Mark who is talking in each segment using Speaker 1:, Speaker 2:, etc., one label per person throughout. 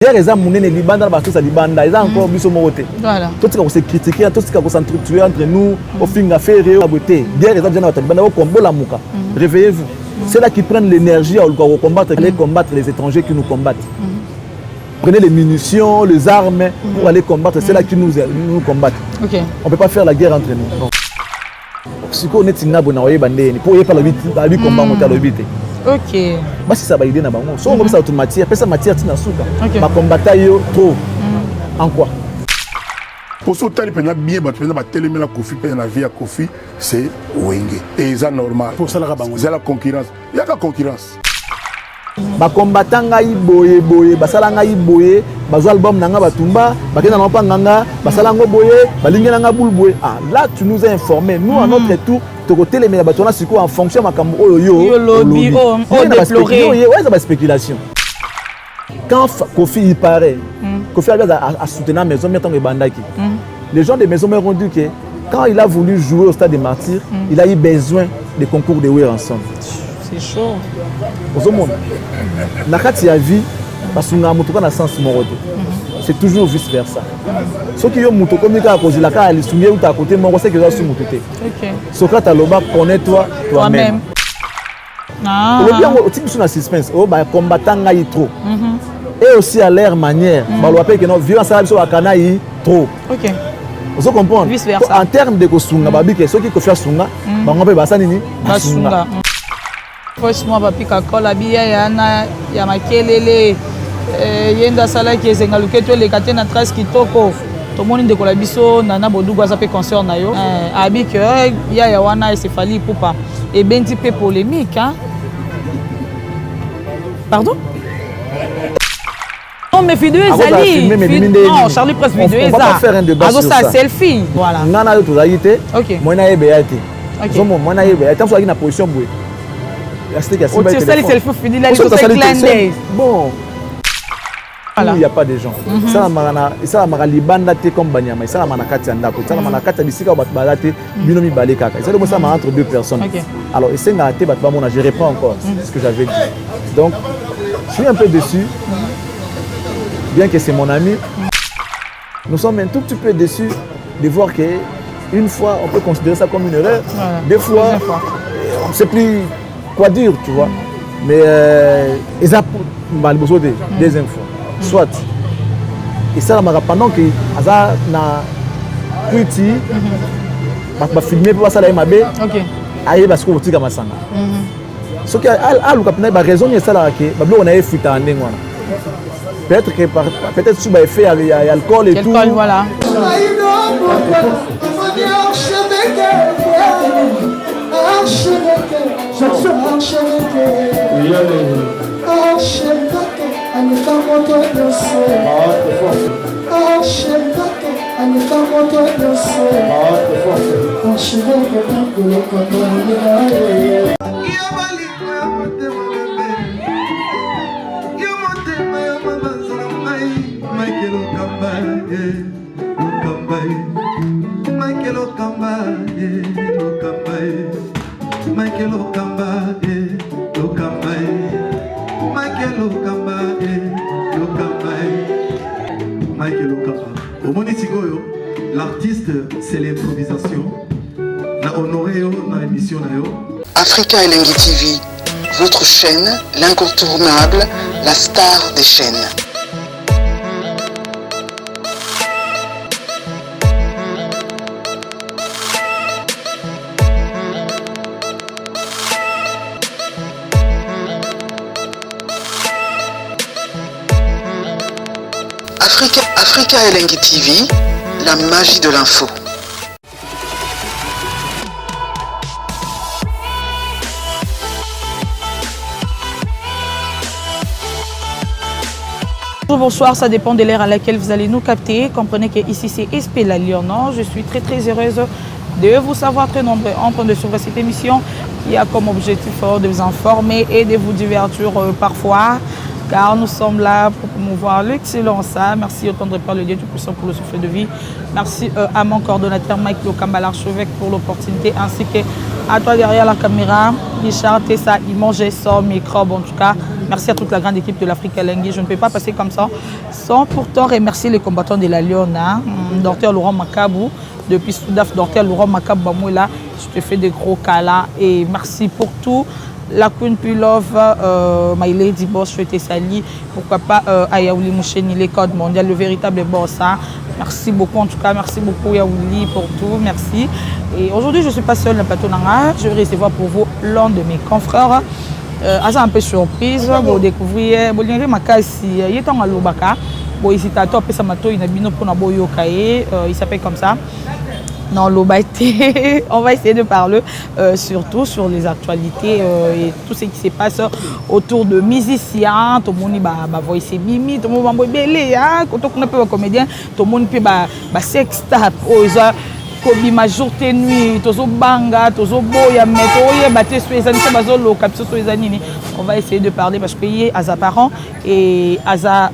Speaker 1: Hier, les hommes les libanda, parce que ça libanda, ils ont encore vu ce mot. Voilà. Tout ce qu'on s'est critiqué, tout ce qu'on s'est structuré entre nous, au fin à faire la beauté. Hier, les hommes libanda au combat la mouka. Réveillez-vous. C'est là qu'ils prennent l'énergie à combattre, aller combattre les étrangers qui nous combattent. Prenez les munitions, les armes pour aller combattre. C'est là qu'ils nous combattent. Okay. On ne peut pas faire la guerre entre nous. Si on est une abonnée, pour y faire la vie combat, on va le ok. Bah si ça va aider na bango. So on va ça automatique, après ça matière tina souka. Ma combattre yo trop. En quoi?
Speaker 2: Pour ça tali pena bien ba pena ba télémela Kofi pena na vie à Kofi, c'est Wenge. Et ça normal. Pour ça la bango. C'est la concurrence. Il y a la concurrence. Ba combattant ngai boye boye, ba sala ngai boye, ba zo album nanga batumba, ba kena na pa nganga, ba sala ngo boye, ba linga nanga boule boye. Ah là tu nous as informé. Nous à notre tour côté les médias en fonction de lobby c'est spéculation. Quand Kofi il paraît, Kofi a soutenu la maison les gens des maisons m'ont dit que quand il a voulu jouer au stade des Martyrs, il a eu besoin des concours de Weir ensemble.
Speaker 3: C'est chaud.
Speaker 1: Au monde, la vie parce qu'on a montré dans le sens morote. C'est toujours vice versa. Ceux qui ont monté comme il a causé la carte, ils sont bien à côté, moi c'est que ils sont montés. Socrate Aloba, connais-toi toi-même. Ah. Le bien au type sur la suspense, au combattant ngaï trop. Et aussi à leur manière, bah le rappelle que notre violence à la canaille trop.
Speaker 3: OK.
Speaker 1: Vous comprenez?
Speaker 3: Vice versa.
Speaker 1: En termes de cosunga, babi que ceux qui kofia sunga, bah on peut basa nini?
Speaker 3: Basunga. Franchement, papi kakola biya yana ya makelele. Yenda sala qui est engaluke to les katena trace kitoko to moni de kola biso nana bodugo za pe concert na yo abi que ya wana c'est fali poupa et ben petit peu polémique hein. Pardon? Non mais vidéo ezali non Charlie Presse vidéo
Speaker 1: eza on va pas faire un débat sur ça
Speaker 3: selfie voilà
Speaker 1: ngana yo tozalite
Speaker 3: OK
Speaker 1: moi na yebeyate zomo moi na yebeyate tant soit na position boue la c'était que
Speaker 3: c'est ça les selfie fini là les
Speaker 1: bon. Il n'y a pas de gens. Ça m'a libanda comme Banyama, ça m'a nakati andako, ça m'a nakati bisika batbalate binomi baleka. Ça le ça m'a entre deux personnes. Alors et c'est ngate batbamona, je reprends encore ce que j'avais dit. Donc je suis un peu déçu. Bien que c'est mon ami, nous sommes un tout petit peu déçus de voir que une fois on peut considérer ça comme une erreur, deux fois on ne sait plus quoi dire, tu vois. Mais ils ont besoin des infos. Soit et ça m'a pendant que aza na petit ba filmer pour ça la mabe
Speaker 3: OK
Speaker 1: aye parce que otika masanga ce qui a lu kapna ba raison ni ça là que ba on a effet en ngwana peut-être que peut-être sous ba effet alcool et tout
Speaker 3: voilà
Speaker 4: L'artiste, c'est l'improvisation. Na honoré dans l'émission.
Speaker 5: Africa Elengi TV, votre chaîne, l'incontournable, la star des chaînes. Africa Elengi TV, la magie de l'info.
Speaker 3: Bonsoir, ça dépend de l'ère à laquelle vous allez nous capter. Comprenez que ici c'est SP La Lyon. Je suis très heureuse de vous savoir très nombreux en train de suivre cette émission qui a comme objectif de vous informer et de vous divertir parfois. Car nous sommes là pour promouvoir l'excellence. Merci au tendre Père le Dieu Tout-Puissant pour le souffle de vie. Merci à mon coordonnateur Mike Lokamba, l'archevêque, pour l'opportunité, ainsi qu'à toi derrière la caméra, Richard Tessa, il mangeait son microbe. En tout cas, Merci à toute la grande équipe de l'Afrique Kalengi. Je ne peux pas passer comme ça sans pourtant remercier les combattants de la Liona, Dr Laurent Makabou, depuis Soudaf, Dr Laurent Makabou Bamoula. Je te fais des gros câlins et merci pour tout. La Queen Pulov, My Lady Boss, je te salue. Pourquoi pas Ayaouli Moucheni, les codes mondiaux, le véritable boss. Hein. Merci beaucoup, en tout cas, merci beaucoup Yaouli pour tout, merci. Et aujourd'hui, je ne suis pas seule, je vais recevoir pour vous l'un de mes confrères. C'est un peu surprise, vous découvrez, vous l'avez makasi, il est en Alobaka, bon ici t'as top, ça m'a tout, il a bino pour naboyo kaye, il s'appelle comme ça. Non, l'Obaïté, on va essayer de parler surtout sur les actualités et tout ce qui se passe autour de musiciens. Tout le monde va voix Mimi, tout le monde va belé, quand on peut comédien, tout le monde peut sex tap, kobi ma jour et nuit, tozo banga, tozo boya, mais toye baté sur les années, bazolo, capsule sur les années. On va essayer de parler parce qu'il y a Aza parent et Aza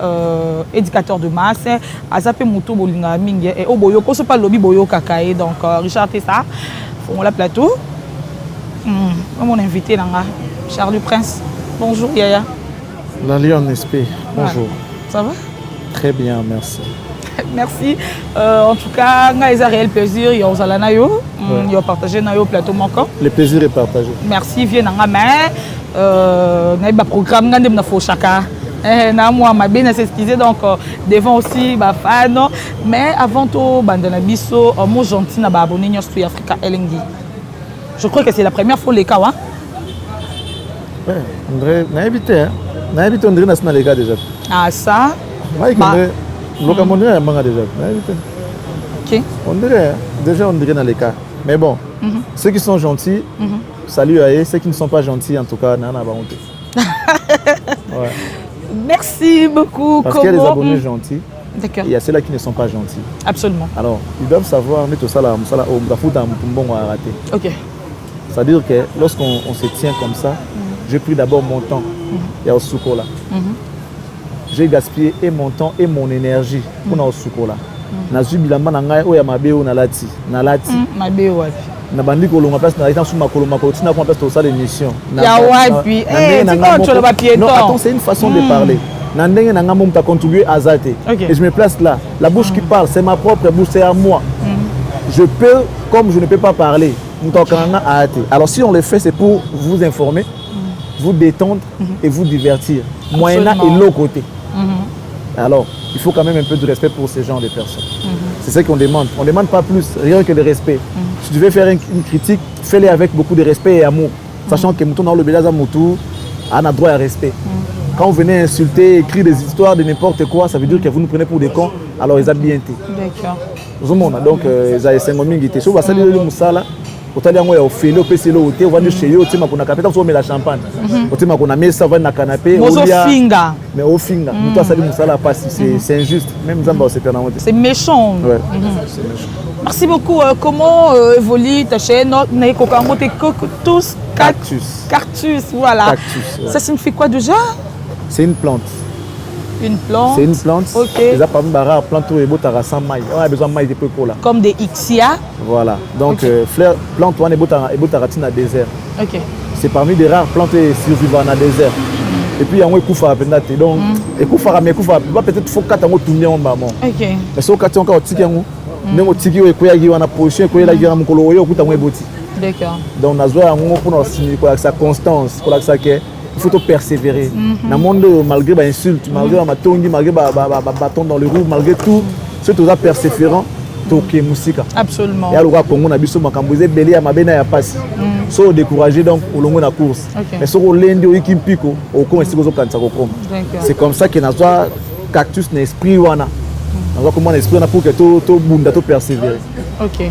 Speaker 3: éducateur de masse, Aza pe muto bolinga mingi et au boyo, koso pas lobby boyo kakae. Donc Richard Tessa, on la plateau. Mon invité là, Charles Prince. Bonjour Yaya.
Speaker 1: La Lyon SP. Bonjour.
Speaker 3: Ça va?
Speaker 1: Très bien, merci.
Speaker 3: Merci. En tout cas, il y a un réel plaisir. Il y a partagé le plateau manquant.
Speaker 1: Le plaisir est partagé.
Speaker 3: Merci. Viens dans la main. Il y a un programme qui est chacun. Je vais s'excuser donc devant aussi les fans. Mais avant tout, un mot gentil à abonner sur Africa Elengi. Je crois que c'est la première fois les cas.
Speaker 1: Oui, André, on a évité André National les gars déjà.
Speaker 3: Ah ça.
Speaker 1: Déjà.
Speaker 3: Okay.
Speaker 1: On dirait dans les cas. Mais bon, ceux qui sont gentils, salut à eux. Ceux qui ne sont pas gentils, en tout cas, n'en a pas honte. Ouais.
Speaker 3: Merci beaucoup.
Speaker 1: Parce qu'il y a des abonnés gentils.
Speaker 3: D'accord.
Speaker 1: Il y a ceux-là qui ne sont pas gentils.
Speaker 3: Absolument.
Speaker 1: Alors, ils doivent savoir, mais tout ça, là, on va rater.
Speaker 3: Ok.
Speaker 1: C'est-à-dire que lorsqu'on se tient comme ça, j'ai pris d'abord mon temps. Il y a au souko là. J'ai gaspillé et mon temps et mon énergie pour au souko là. Nazu bilamba na ngai oya mabeo na lati.
Speaker 3: Mabeo wapi.
Speaker 1: Na bandi ko longa place na ita suma koloma ko tina ko place to ça l'émission.
Speaker 3: Ya wapi.
Speaker 1: Non, attends, c'est une façon de parler. Na ndenge na ngamo mta contribuer à Zate. Et je me place là. La bouche qui parle, c'est ma propre bouche, c'est à moi. Je peux comme je ne peux pas parler. Alors si on le fait, c'est pour vous informer, vous détendre et vous divertir. Moyennant et l'autre côté. Alors, il faut quand même un peu de respect pour ces genres de personnes. C'est ça qu'on demande. On ne demande pas plus, rien que le respect. Si tu veux faire une critique, fais-le avec beaucoup de respect et amour. Sachant que Moutou dans le Bélaza Moutou a droit à respect. Quand vous venez insulter, écrire des histoires de n'importe quoi, ça veut dire que vous nous prenez pour des cons, alors ils ont bien été.
Speaker 3: D'accord.
Speaker 1: Donc, ils ont 5 minutes. Si vous avez dit Moussala, vous allez au fêler, au PC, au thé, vous allez chez eux, vous allez la champagne. Vous allez mettre ça dans le canapé. Mais au finger, nous allons Moussala passer. C'est injuste. Même Zamba, c'est
Speaker 3: méchant.
Speaker 1: Ouais.
Speaker 3: Merci beaucoup. Comment évolue ta chaîne? Tous Cactus, voilà. Cactus, ouais. Ça signifie quoi déjà?
Speaker 1: C'est une plante.
Speaker 3: Une plante.
Speaker 1: C'est une plante.
Speaker 3: Ok.
Speaker 1: Déjà, par exemple, la plante où on a besoin de maïs de peu là.
Speaker 3: Comme des Ixia.
Speaker 1: Voilà. Donc, fleur, plante, on est beau dans le désert.
Speaker 3: Ok.
Speaker 1: C'est parmi des rares plantes survivantes dans le désert. Et puis, il y a un koufa à peine. Donc, et koufa, mais koufa, peut-être faut 4 ans tourner en bas. Ok. Mais si on a 4 ans, on a tiki ou ekoya gi wana position ekoya gi na mukolo oyo okuta mwe boti.
Speaker 3: D'accord.
Speaker 1: Donc na zoa ngo pour signer quoi sa constance pour ça que il faut persévérer. Dans le monde malgré ba insulte, malgré ma tongi, malgré ba bâton dans le roue, malgré tout, c'est tout ça persévérant toke musique.
Speaker 3: Absolument.
Speaker 1: Et alors Congo na biso makamboze belé ya mabena ya passe. So décourager donc au long de la course. Mais sur lundi au Kimpiko au ko esi ko kanisa ko kom. C'est comme ça que na zoa cactus na esprit wana. On va comment expliquer pour que tout bunda tout persévérer.
Speaker 3: Ok. Ouais.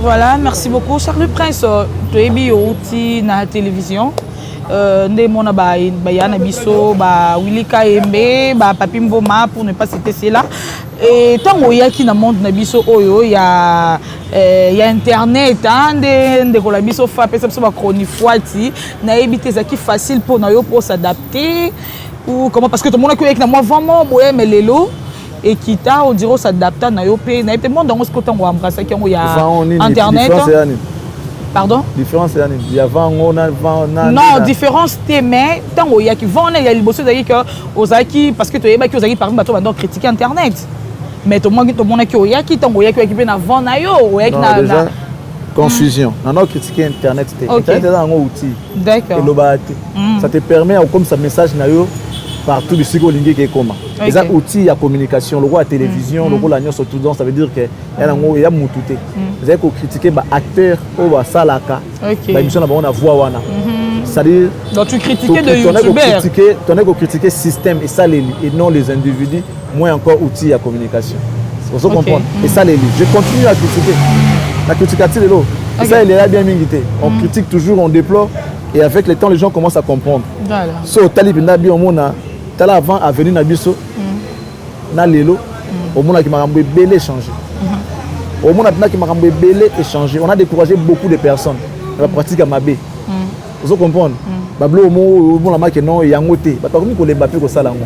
Speaker 3: Voilà, merci beaucoup. Charles Prince, tu es bien aussi na télévision. Ndé mona ba yana biso ba Willy Kaembe ba Papi Mboma pour ne pas citer cela. Et tant qu'il y a qui na monde na biso oyo il y a internet ndé ko la biso fa pesa biso ba chronifuati na éviter ça qui facile pour na yo pour s'adapter ou comment parce que tout le monde avec na moi vraiment boye mais lelo et qui t'a on dirait s'adapter na yo pe na peut monde dans ce côté on embrasser qui on y a internet Pardon?
Speaker 1: Différence, il y a vent,
Speaker 3: non, différence, mais tant qu'il y a qui vont, il y a les bosses qui parce que tu es par exemple, tu vas critiquer Internet. Mais tout le monde qui tant qu'il y a qui vient avant,
Speaker 1: déjà, confusion. On a critiqué Internet. Internet est un outil.
Speaker 3: D'accord.
Speaker 1: Ça te permet, comme ça, message, partout du cycle linguistique qui est commun. Les outils à communication, le rôle à la télévision, le rôle à l'agence tout ça veut dire que il y a moutouté. Vous avez critiqué acteur ou salaka. L'émission on a voix wana. C'est-à-dire
Speaker 3: donc tu critiquais de youtubeurs.
Speaker 1: Tu as critiqué système et ça et non les individus, moins encore outils à communication. Vous comprenez? Et ça les je continue à critiquer. La criticative est là. Ça il est là bien milité. On critique toujours, on déplore et avec le temps les gens commencent à comprendre. Voilà. So talib nabi au monde tala avant à venir na biso na lelo au monde qui m'a belé changer. Au monde qui m'a belé échanger. On a découragé beaucoup de personnes dans la pratique à Mabé. Vous comprenez? Bablo au monde la que non yangote. Ba comme ko le Mbappé ko sala ngo.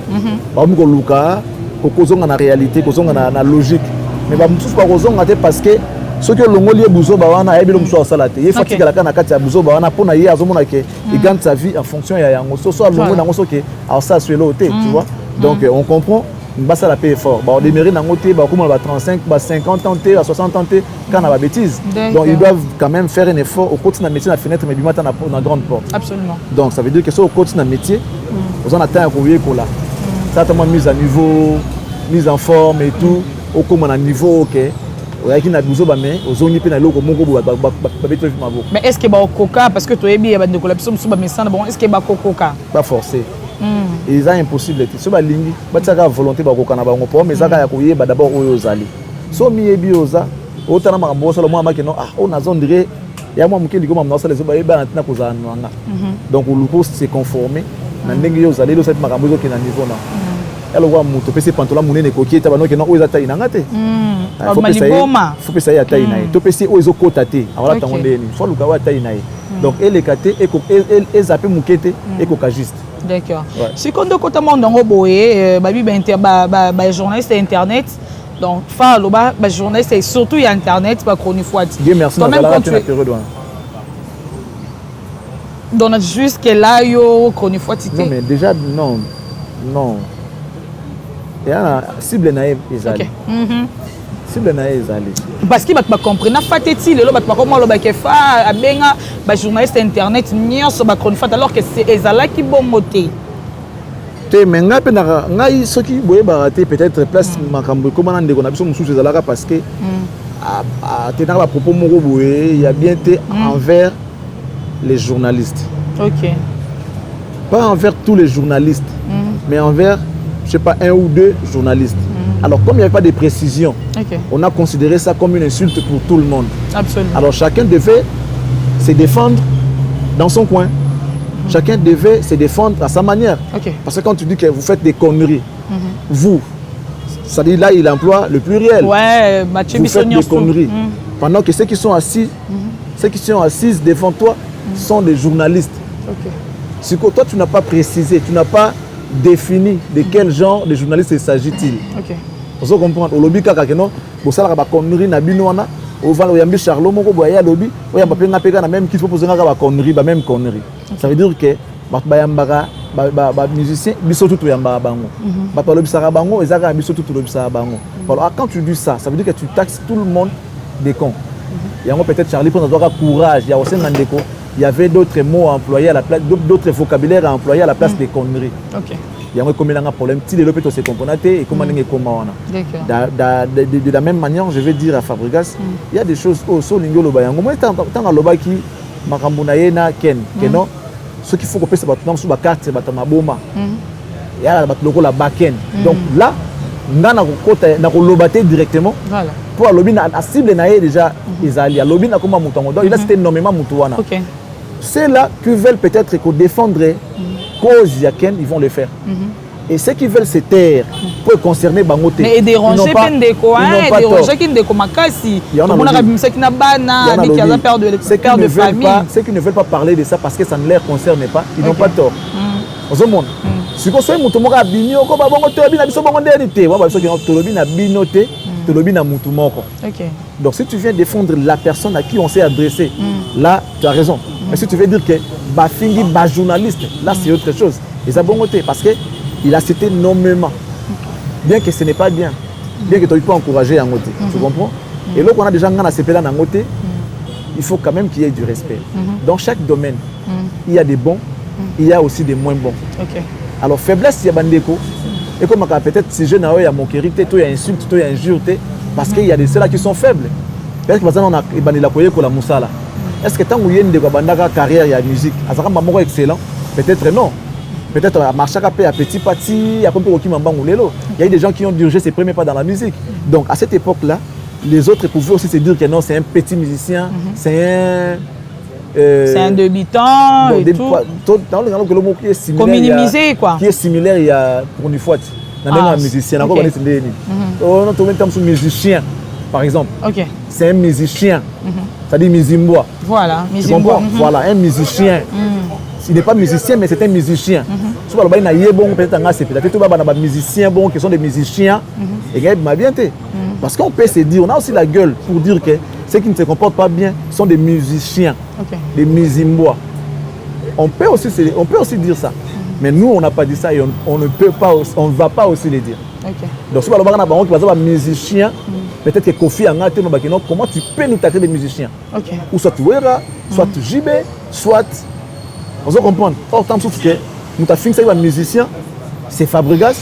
Speaker 1: Ba comme ko luka ko kozonga na réalité, kozonga na logique. Mais ba mususu ba kozonga te parce que ce que le Molier Bouzo Bawana et Bilom soit salaté. Il faut que la canne à Katia Bouzo Bawana pour naïe à Zomona qui gagne sa vie en fonction de Yango. Soit le monde dans qui alors ça c'est l'autre, tu vois. Donc on comprend. Bassa la paye fort. On démarre dans côté, comme on va 35, 50 ans, 60 ans, quand on a bêtise. Donc ils doivent quand même faire un effort au côté de la métier la fenêtre mais du matin dans la grande porte. Absolument. Donc ça veut dire que c'est au côté de la métier, on attend un courrier pour là. Ça tellement mise à niveau, mise en forme et tout, au comme on a niveau OK. Mais est-ce que au coca parce que tu es bien de collapse est-ce que coca pas forcé ils ont impossible ce ba lingi ba tsaka volonté ba coca na bango po mais zaka ya koyeba d'abord oyo zali so mi ebi oza otana makambo so le moi que non ah on a zone dire ya moi mukeli comme na so les ba eba na kozana nanga donc le cours c'est conformer na ndenge yo zali lo cette makambo zo ki na niveau na alors wa muto pese pantola munene koki eta banoke no oza tayi nanga te faut que ça y a taille naïe. Tu peux essayer aux côtés. Alors là, faut le cavoir taille naïe. Donc elle est catée et zappé moukete et cocagiste. D'accord. Si quand on côté monde en boé, bah journaliste internet. Donc fa le bah journaliste et surtout il y a internet pas chronique fois. Dieu merci. Quand même quand tu donc jusque là yo chronique fois. Non mais déjà non. Il y a cible naïve Isali. Parce que tu comprends, les journalistes internet, alors que c'est Ezala qui bon moté. Mais ceux qui peut-être place parce que à propos il y a bien été envers les journalistes. Ok. Pas envers tous les journalistes, mais envers, je sais pas, un ou deux journalistes. Alors, comme il n'y avait pas de précision, on a considéré ça comme une insulte pour tout le monde. Absolument. Alors, chacun devait se défendre dans son coin. Chacun devait se défendre à sa manière. Parce que quand tu dis que vous faites des conneries, vous, c'est-à-dire là, il emploie le pluriel. Ouais, vous faites des conneries. Pendant que ceux qui sont assis, ceux qui sont assises devant toi sont des journalistes. C'est que toi, tu n'as pas précisé, tu n'as pas défini de quel genre de journaliste il s'agit-il. Vous comprenez? Au lobby kaka non, vous savez la connerie na binoana, au val au yambi Charlot moko boya lobby, au yamba pe na peka na même qu'il faut poser na connerie, ba même connerie. Ça veut dire que ba yamba ba musicien biso tout yamba bango. Ba lobby sara bango, ezaka biso tout lobby sara bango. Alors quand tu dis ça, ça veut dire que tu taxes tout le monde des cons. Il y a peut-être Charlie pour avoir courage, il y a aussi Nandeko. Il y avait d'autres mots employés à la place, d'autres vocabulaires employés à la place des conneries. Il y a un problème. Si les lopétos se comprennent et comment on est comment de la même manière, je vais dire à Fabregas, il y a des choses au sol l'ingolo bayango. Moi, tant à loba qui makambunaye na ken, non. Ce qu'il faut que c'est battement sur la carte, c'est battement boma. Il y a le logo la baken. Donc là, on a na lobaté directement. Voilà. Pour lobby na cible naé déjà Isali. Lobby na comment moutongo. Donc il a c'était nommément moutouana. C'est là que veulent peut-être qu'on défendre cause yaken, ils vont le faire. Et ceux qui veulent se taire pour concerner Bangote. Mais déranger Pendeko, déranger Kindeko Makasi. On a vu ça qui n'a pas qui a peur de famille. Ceux qui ne veulent pas parler de ça parce que ça ne leur concerne pas, ils n'ont pas tort. Au monde. Si vous avez un mouton à bino, comme Bangote, biso Bangote, wa ba so ki tolobi na binote. te lobi na mutu moko. Donc si tu viens défendre la personne à qui on s'est adressé, là tu as raison. Mais si tu veux dire que Bafingi, journaliste, là c'est autre chose. Et ça bon côté parce que il a cité nommément. Bien que ce n'est pas bien, bien que tu peux encourager un côté. Tu comprends? Et là qu'on a déjà un CP là dans côté, il faut quand même qu'il y ait du respect. Dans chaque domaine, il y a des bons, il y a aussi des moins bons. Alors faiblesse il y a bandeko. Et comme peut-être ces jeunes il y a moquerie, il y a insulte, il y a injure, parce qu'il y a des ceux-là qui sont faibles. Peut-être que on a la koye ko la musala. Est-ce que tant que vous avez une carrière de musique, c'est excellent? Peut-être non. Peut-être à marcher à petit parti, il y a eu des gens qui ont dirigé ses premiers pas dans la musique. Donc à cette époque-là, les autres pouvaient aussi se dire que non, c'est un petit musicien, c'est un
Speaker 3: débutant et tout.
Speaker 1: Qui est similaire,
Speaker 3: comme minimisé quoi.
Speaker 1: Qui est similaire il y a pour une fois. Un musicien, musicien par exemple. C'est un musicien. C'est-à-dire Mizimboa.
Speaker 3: Voilà,
Speaker 1: Mizimboa. Voilà, un musicien. Il n'est pas musicien, mais c'est un musicien. Si vous avez bon, peut-être un musicien bon qui sont des musiciens, et bien. Parce qu'on peut se dire, on a aussi la gueule pour dire que ceux qui ne se comportent pas bien sont des musiciens, des Mizimboa. On peut aussi dire ça. Mais nous, on n'a pas dit ça et on ne peut pas, on ne va pas aussi les dire. Donc si vous avez un musicien, peut-être que Kofi a ngate no comment tu peux nous traiter des musiciens. Ou soit Wera, soit JB, soit on doit comprendre. Or tant sauf que nous ta fixé un musicien, c'est Fabregas.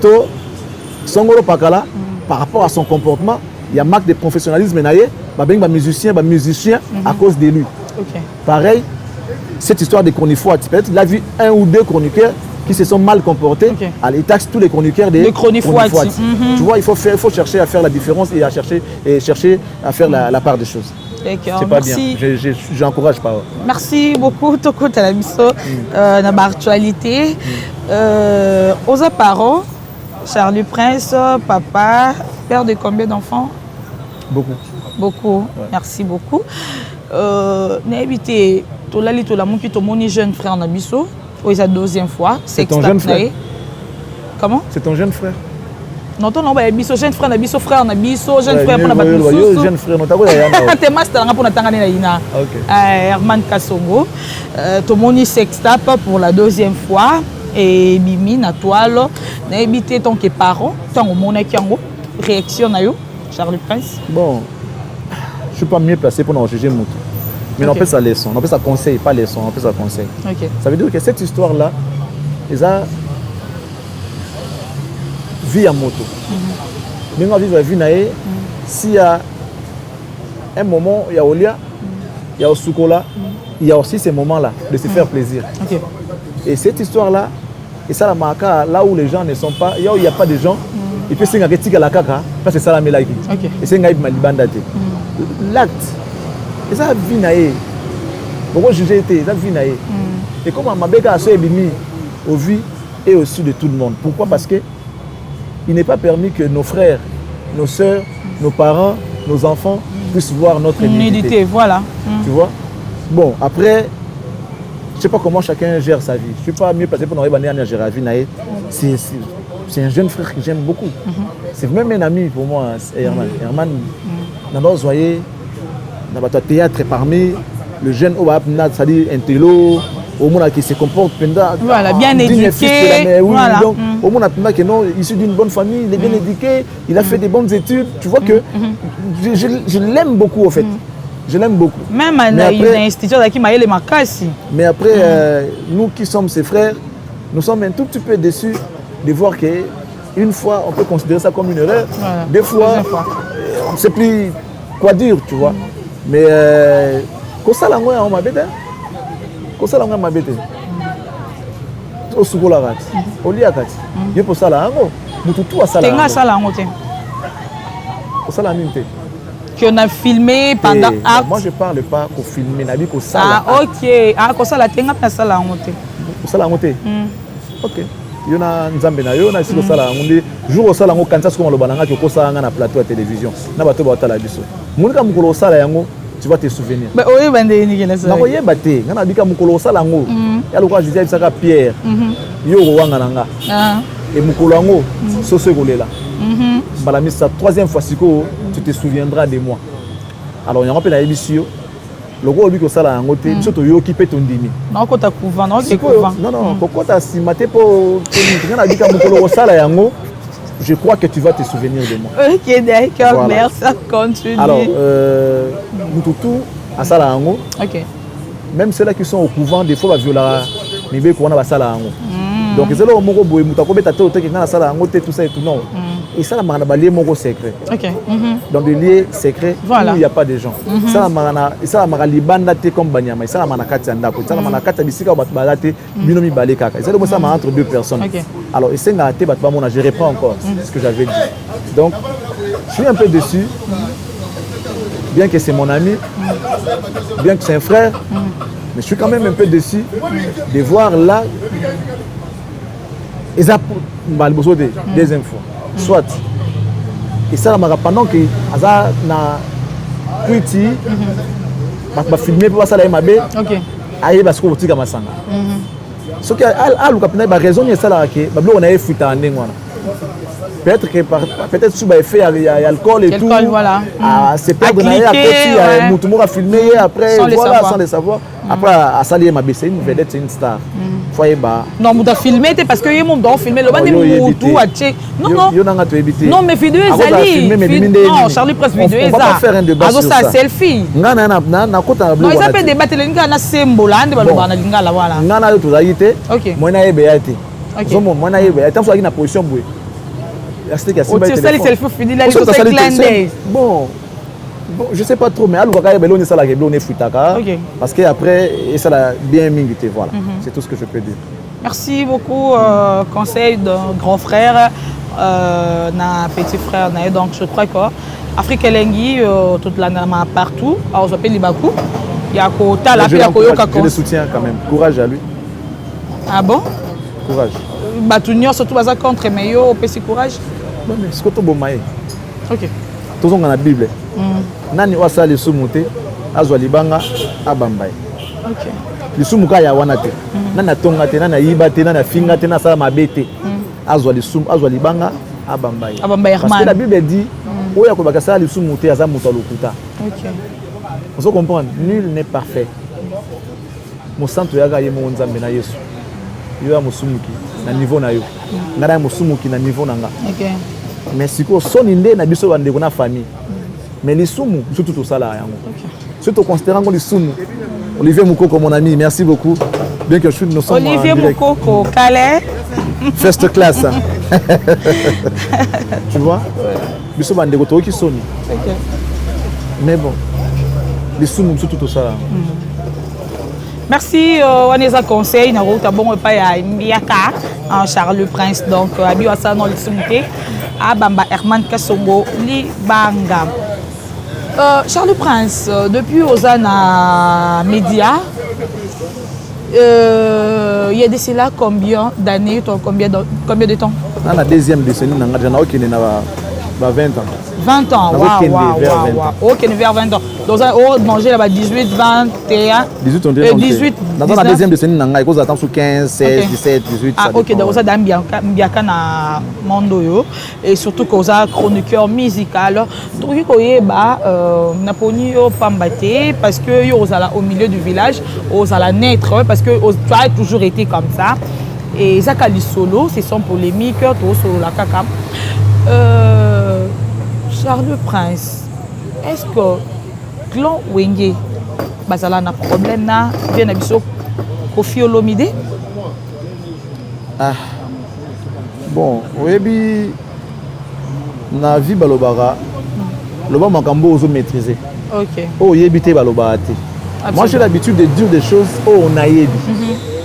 Speaker 1: To Songolo Pakala par rapport à son comportement, il y a marque de professionnalisme naïe, ba musicien à cause de lui. Pareil, cette histoire des chroniqueurs, peut-être il a vu un ou deux chroniqueurs qui se sont mal comportés, il taxe tous les chroniqueurs des chroniqueurs. Tu vois, il faut chercher à faire la différence et chercher à faire la part des choses. C'est pas merci. Bien, j'encourage pas.
Speaker 3: Merci beaucoup, Toko Talabiso, dans l'actualité. Aux parents, Charlie Prince, papa, père de combien d'enfants?
Speaker 1: Beaucoup.
Speaker 3: Beaucoup, ouais. Merci beaucoup. N'habitez Tolali Tolamou qui est jeune frère en Abisso. Oui, c'est la deuxième fois.
Speaker 1: C'est ton jeune frère.
Speaker 3: Comment?
Speaker 1: C'est ton jeune frère.
Speaker 3: Non, non, Abisso, jeune frère en Abisso, frère en Abisso, jeune frère pour la
Speaker 1: jeune frère, non, t'as
Speaker 3: quoi? Master pour la Tangana. Herman Kassongo. Tomoni Sextap pour la deuxième fois. Et Bimi, na toile. N'habitez ton que parents, tant au monde qui en réaction à eux, Charlie Prince.
Speaker 1: Bon, je ne suis pas mieux placé pour en juger Moutou. Mais on peut sa leçon, on peut sa conseil, pas leçon, on peut sa conseil. Ça veut dire que cette histoire-là, ils ont vie à moto. Mais on vivre la vie naïe, s'il y a un moment, il y a Olia, il y a Osukola, il y a aussi ces moments-là de se faire plaisir. Et cette histoire-là, et ça la marque là où les gens ne sont pas, il n'y a pas de gens, et puis c'est un critique à la caca, parce que c'est ça la mélanie. Et c'est un gars qui m'a dit l'acte. Et ça vie naïe. Pourquoi juger était ça vie naïe. Et comme ma béca a fait bimi au vu et au su de tout le monde. Pourquoi? Parce que il n'est pas permis que nos frères, nos sœurs, nos parents, nos enfants puissent voir notre nudité.
Speaker 3: Voilà.
Speaker 1: Tu vois? Bon, après, je ne sais pas comment chacun gère sa vie. Je ne suis pas mieux placé pour nous à gérer la vie naïe. C'est un jeune frère que j'aime beaucoup. C'est même un ami pour moi, Herman. Herman, d'abord, vous voyez, dans votre théâtre parmi le jeune c'est-à-dire un télo, au monde qui se comporte
Speaker 3: voilà, bien éduqué.
Speaker 1: Voilà. Donc, au monde qui est issu d'une bonne famille, il est bien éduqué, il a fait des bonnes études. Tu vois que je l'aime beaucoup, en fait. Je l'aime beaucoup.
Speaker 3: Même à l'institut qui m'a les marquages.
Speaker 1: Mais après, nous qui sommes ses frères, nous sommes un tout petit peu déçus de voir qu'une fois, on peut considérer ça comme une erreur. Voilà. Des fois, on ne sait plus quoi dire, tu vois. Mais quand ça, on m'a bêté. Quand ça, on m'a bêté. Au Soukola, au Liakat. Il y a pour ça, nous tout à ça.
Speaker 3: C'est ça, là, on
Speaker 1: pour ça, la minute.
Speaker 3: Qu'on a filmé pendant acte.
Speaker 1: Moi, je ne parle pas qu'on filme, mais qu'on ça.
Speaker 3: Ah, ok. Ah, qu'on ça, la tenga, pas ça, là, on
Speaker 1: pour ça, là, on ok. Il y a Nzambe na yo na siko sala ngundi jour sala ngo kanisa ko maloba nanga ko sala na plateau à télévision na bato ba tala biso munika mukolo sala yango tu vas te souvenir
Speaker 3: ba oye bande ni kela sala
Speaker 1: na ko yeba te ngana bika mukolo sala ngo ya lokwa Jésus saka Pierre yo ko wanga nanga et Mukoulango, Soso Golela. Balamisa, troisième fois, Siko, tu te souviendras de moi. Alors, il y a un peu d'émission. Le gros, lui, que ça, là, en côté, tu te occupé ton dimi.
Speaker 3: Non, quand tu as couvert, non, c'est couvert.
Speaker 1: Non, quand tu as simaté pour je crois que tu vas te souvenir de moi.
Speaker 3: Ok, d'accord, merci, ça continue.
Speaker 1: Alors, Moutoutou, à Salahango, même ceux-là qui sont au couvent, des fois, viola, mais bien qu'on a Salahango. Donc, c'est là où Moko Boy, Moutako, Betato, qui est à Salahango, tout ça et tout. Non. Et ça, c'est un lieu secret. Donc, des lieux secrets où il n'y a pas de gens. Ça, c'est un libanda comme Banyama. Ça, c'est un Katianda. Ça, c'est un Katianda. Binomi Balekaka. C'est entre deux personnes. Alors, je reprends encore ce que j'avais dit. Donc, je suis un peu déçu. Bien que c'est mon ami, bien que c'est un frère, mais je suis quand même un peu déçu de voir là. Et ça, des infos. Soit, et ça, pendant que ça na Twitty, va filmer pour ça là mabe. Aïe parce que vous tirez ma sang. Ce qui a le raison c'est ça là que on a fuite en nengwana. Peut-être que peut-être sous effet il y a alcool et tout.
Speaker 3: Voilà.
Speaker 1: C'est perdre après tout le monde a filmé après voilà sans le savoir. Après à saluer ma c'est une vedette, c'est une star.
Speaker 3: Non, mais tu as filmé parce que les gens ont filmé. Non, mais vidéo est allée. Non, Charlie Presse vidéo est allée.
Speaker 1: On va pas faire un débat sur ça.
Speaker 3: Selfie. Non, ils appellent débat le symbole. Moi,
Speaker 1: position. Bon, je sais pas trop, mais parce qu'après, ça l'a bien mingité. Voilà, c'est tout ce que je peux dire.
Speaker 3: Merci beaucoup, conseil d'un grand frère, d'un petit frère. Donc, je crois que Afrique Elengi, toute la nama partout, on s'appelle Libakou. Il y a
Speaker 1: je le soutiens quand même. Courage à lui.
Speaker 3: Ah bon?
Speaker 1: Courage.
Speaker 3: Batunior, surtout baza contre meilleur au petit courage.
Speaker 1: Non, mais c'est quoi bon.
Speaker 3: Ok.
Speaker 1: Tout dans la Bible. Nani wasa le sumuté, azwa libanga abambai.
Speaker 3: Ok.
Speaker 1: Le sumuka ya wanate. Nana tongate, nana yibate, nana fingate, nana sala mabete. Azwa le sum, azwa libanga abambai.
Speaker 3: Abambai
Speaker 1: parce que la Bible dit, oya ko bakasa le sumuté aza muto lokuta.
Speaker 3: Ok.
Speaker 1: On se comprend, nul n'est parfait. Mon centre yaga yemo nzambe na Yesu. Yo ya musumuki na niveau na yo. Ngara musumuki na niveau nanga.
Speaker 3: Ok.
Speaker 1: Mais si ko soni nde na biso bande ko na famille. Mais les soumous, surtout tout ça là. Surtout considérant les soumous. Olivier Moukoko, mon ami, merci beaucoup. Bien que je suis nous sommes
Speaker 3: Olivier Moukoko, Calais.
Speaker 1: First class. Tu vois? Nous sommes en dégoûté qui sont. Mais bon, les soumous, surtout tout ça là.
Speaker 3: Merci, Waneza Conseil. Nous avons bon pas à Mbiaka, Charles Prince. Donc, à Biwasa, dans le soumouté, à Bamba Herman Kassongo, Libanga. Charles Prince, depuis Ozana Média, il y a de cela combien d'années, combien de temps?
Speaker 1: Dans la deuxième décennie, j'en ai aucun 20 ans.
Speaker 3: 20 ans, waouh. Ok, vers 20 ans. Donc, on mangeait là-bas 18, 21.
Speaker 1: 18, dans la deuxième décennie, on a attend sur 15, 16, 17, 18.
Speaker 3: Ah, ok, donc ça donne bien na Mondo. Et surtout qu'on a chroniqueur musical. Donc, n'a pas eu Pambate parce que vous allez au milieu du village, vous allez naître parce que tu as toujours été comme ça. Et ça, solo, c'est son polémique, tout solo la caca. Charles Prince, est-ce que clan Wenge bazala na problème na bien na biso Koffi Olomide?
Speaker 1: Ah bon, oyebi na vie balobara loba makambo ozo maîtriser.
Speaker 3: OK.
Speaker 1: Oh yebité balobara te. Moi j'ai l'habitude de dire des choses on a yebi.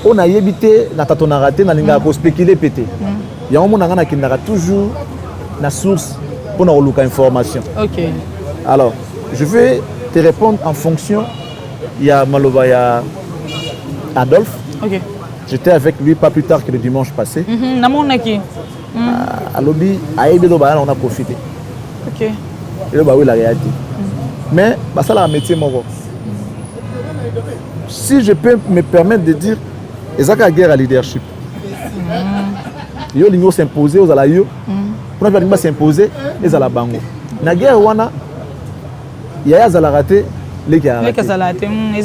Speaker 1: On a yebité na tatona raté na linga ko spéculer pété. Ya on mona na kinara toujours na source pour nous information.
Speaker 3: Ok.
Speaker 1: Alors, je vais te répondre en fonction. Il y a Maloba, il y a Adolphe.
Speaker 3: Ok.
Speaker 1: J'étais avec lui pas plus tard que le dimanche passé. À Lobby, à Ebeloba, on a profité.
Speaker 3: Ok.
Speaker 1: Et là, oui, la réalité. Mais, ça, c'est un métier, mon. Si je peux me permettre de dire, il y a une guerre à leadership. yo lingo s'imposer aux ala yo pour na lingo s'imposer les ala bango na guerre wana ya za la raté les qui a raté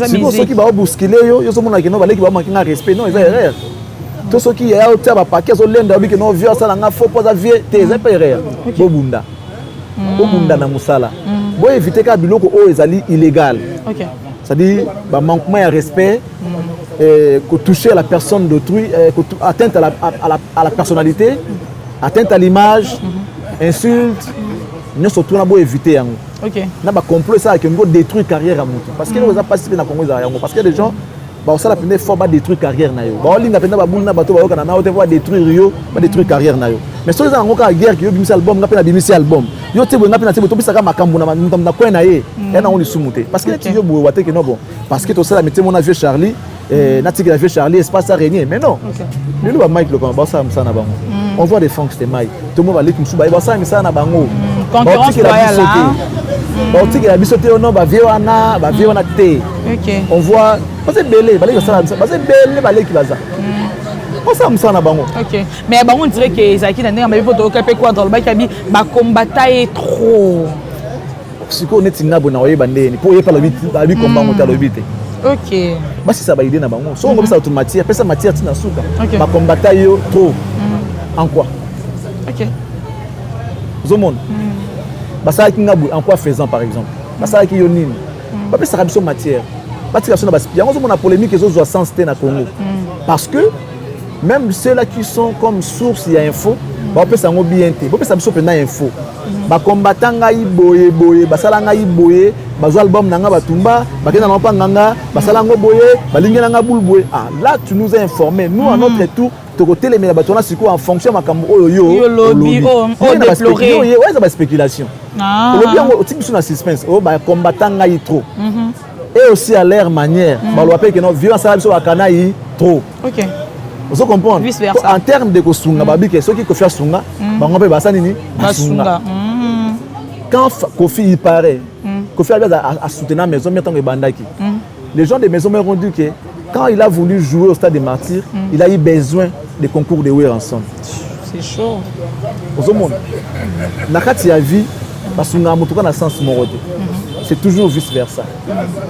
Speaker 1: si vous ceux qui va bousculer yo so mona que non ba les qui va manquer un respect non ils ont erreur tout ceux qui ya tia ba paquet so lenda bi que non vieux ça nga faux pas vieux t'es pas erreur bobunda na musala bo éviter ka biloko o ezali illégal
Speaker 3: OK
Speaker 1: c'est-à-dire bah manquement de respect que toucher à la personne d'autrui atteinte à la personnalité atteinte à l'image insulte nous surtout on a beau éviter yango
Speaker 3: OK
Speaker 1: na ba complot ça que ngo détruire carrière à mutu parce que nous a participé na Congo yango parce que les gens bah ça la première fois ba détruire carrière na yo ba linga penda ba bunna bato ba kana na o te va détruire yo ba détruire carrière na yo mais so za ngo ka guerre que yo bimisi album nga pena bimisi album yo te nga pena te to bisaka makambu na ko na ye na on sumute parce que ti yo bo wate que non bon parce que to ça la mettez mon vieux Charlie na ti que vieux Charlie espace à régner mais non le ba Mike le comme ba ça na bango on voit des fonds que c'était Mike tout le monde va les musu ba ça na bango
Speaker 3: concurrence royale là
Speaker 1: on dit que la bisoté non ba vieux wana te
Speaker 3: OK
Speaker 1: on voit c'est belé balé ça c'est belé balé qui baza on ça na bango
Speaker 3: OK mais bango on dirait que Zaki na ndenge ba poto ka pe quoi dans le bac abi ba combattant est trop
Speaker 1: si ko netinga bona oyeba ndeni po yepa la bi combat monta lo bité
Speaker 3: OK
Speaker 1: ba si ça ba idée na bango so on ça automatique pesa matière tina suka ba combattant yo trop en quoi
Speaker 3: OK
Speaker 1: zomon ba ça ki ngabu en quoi faisant par exemple ba ça ki yo nini ba pesa rabiso matière ba tika so na ba yango zomona polémique ezo zo sens te na Congo parce que même ceux-là qui sont comme source il y a info ba pesa ngo bien te ba pesa biso pena info ba combattant ngai boye ba sala ngai boye ba zo album nanga batumba ba kena na pa nganga ba sala ngo boye ba lingena nga boule boye ah là tu nous as informé nous à notre tour côté les mais batona siko en fonction makambo oyo
Speaker 3: lobby déplorer
Speaker 1: ouais ça ba spéculation le bien au type sur la suspense oh ba combattant ngai trop et aussi à leur manière ba lo appelle que non violence ça biso akana yi trop
Speaker 3: OK
Speaker 1: vous comprenez en termes de kosunga babi que ceux qui ko faire sunga bango pe basa nini
Speaker 3: sunga
Speaker 1: quand Kofi il paraît Kofi a soutenir maison mais tant que bandaki les gens de maison m'ont dit que quand il a voulu jouer au stade des Martyrs il a eu besoin des concours de Weir ensemble
Speaker 3: c'est chaud
Speaker 1: au monde na kati ya vie basunga mutuka na sens morote c'est toujours vice versa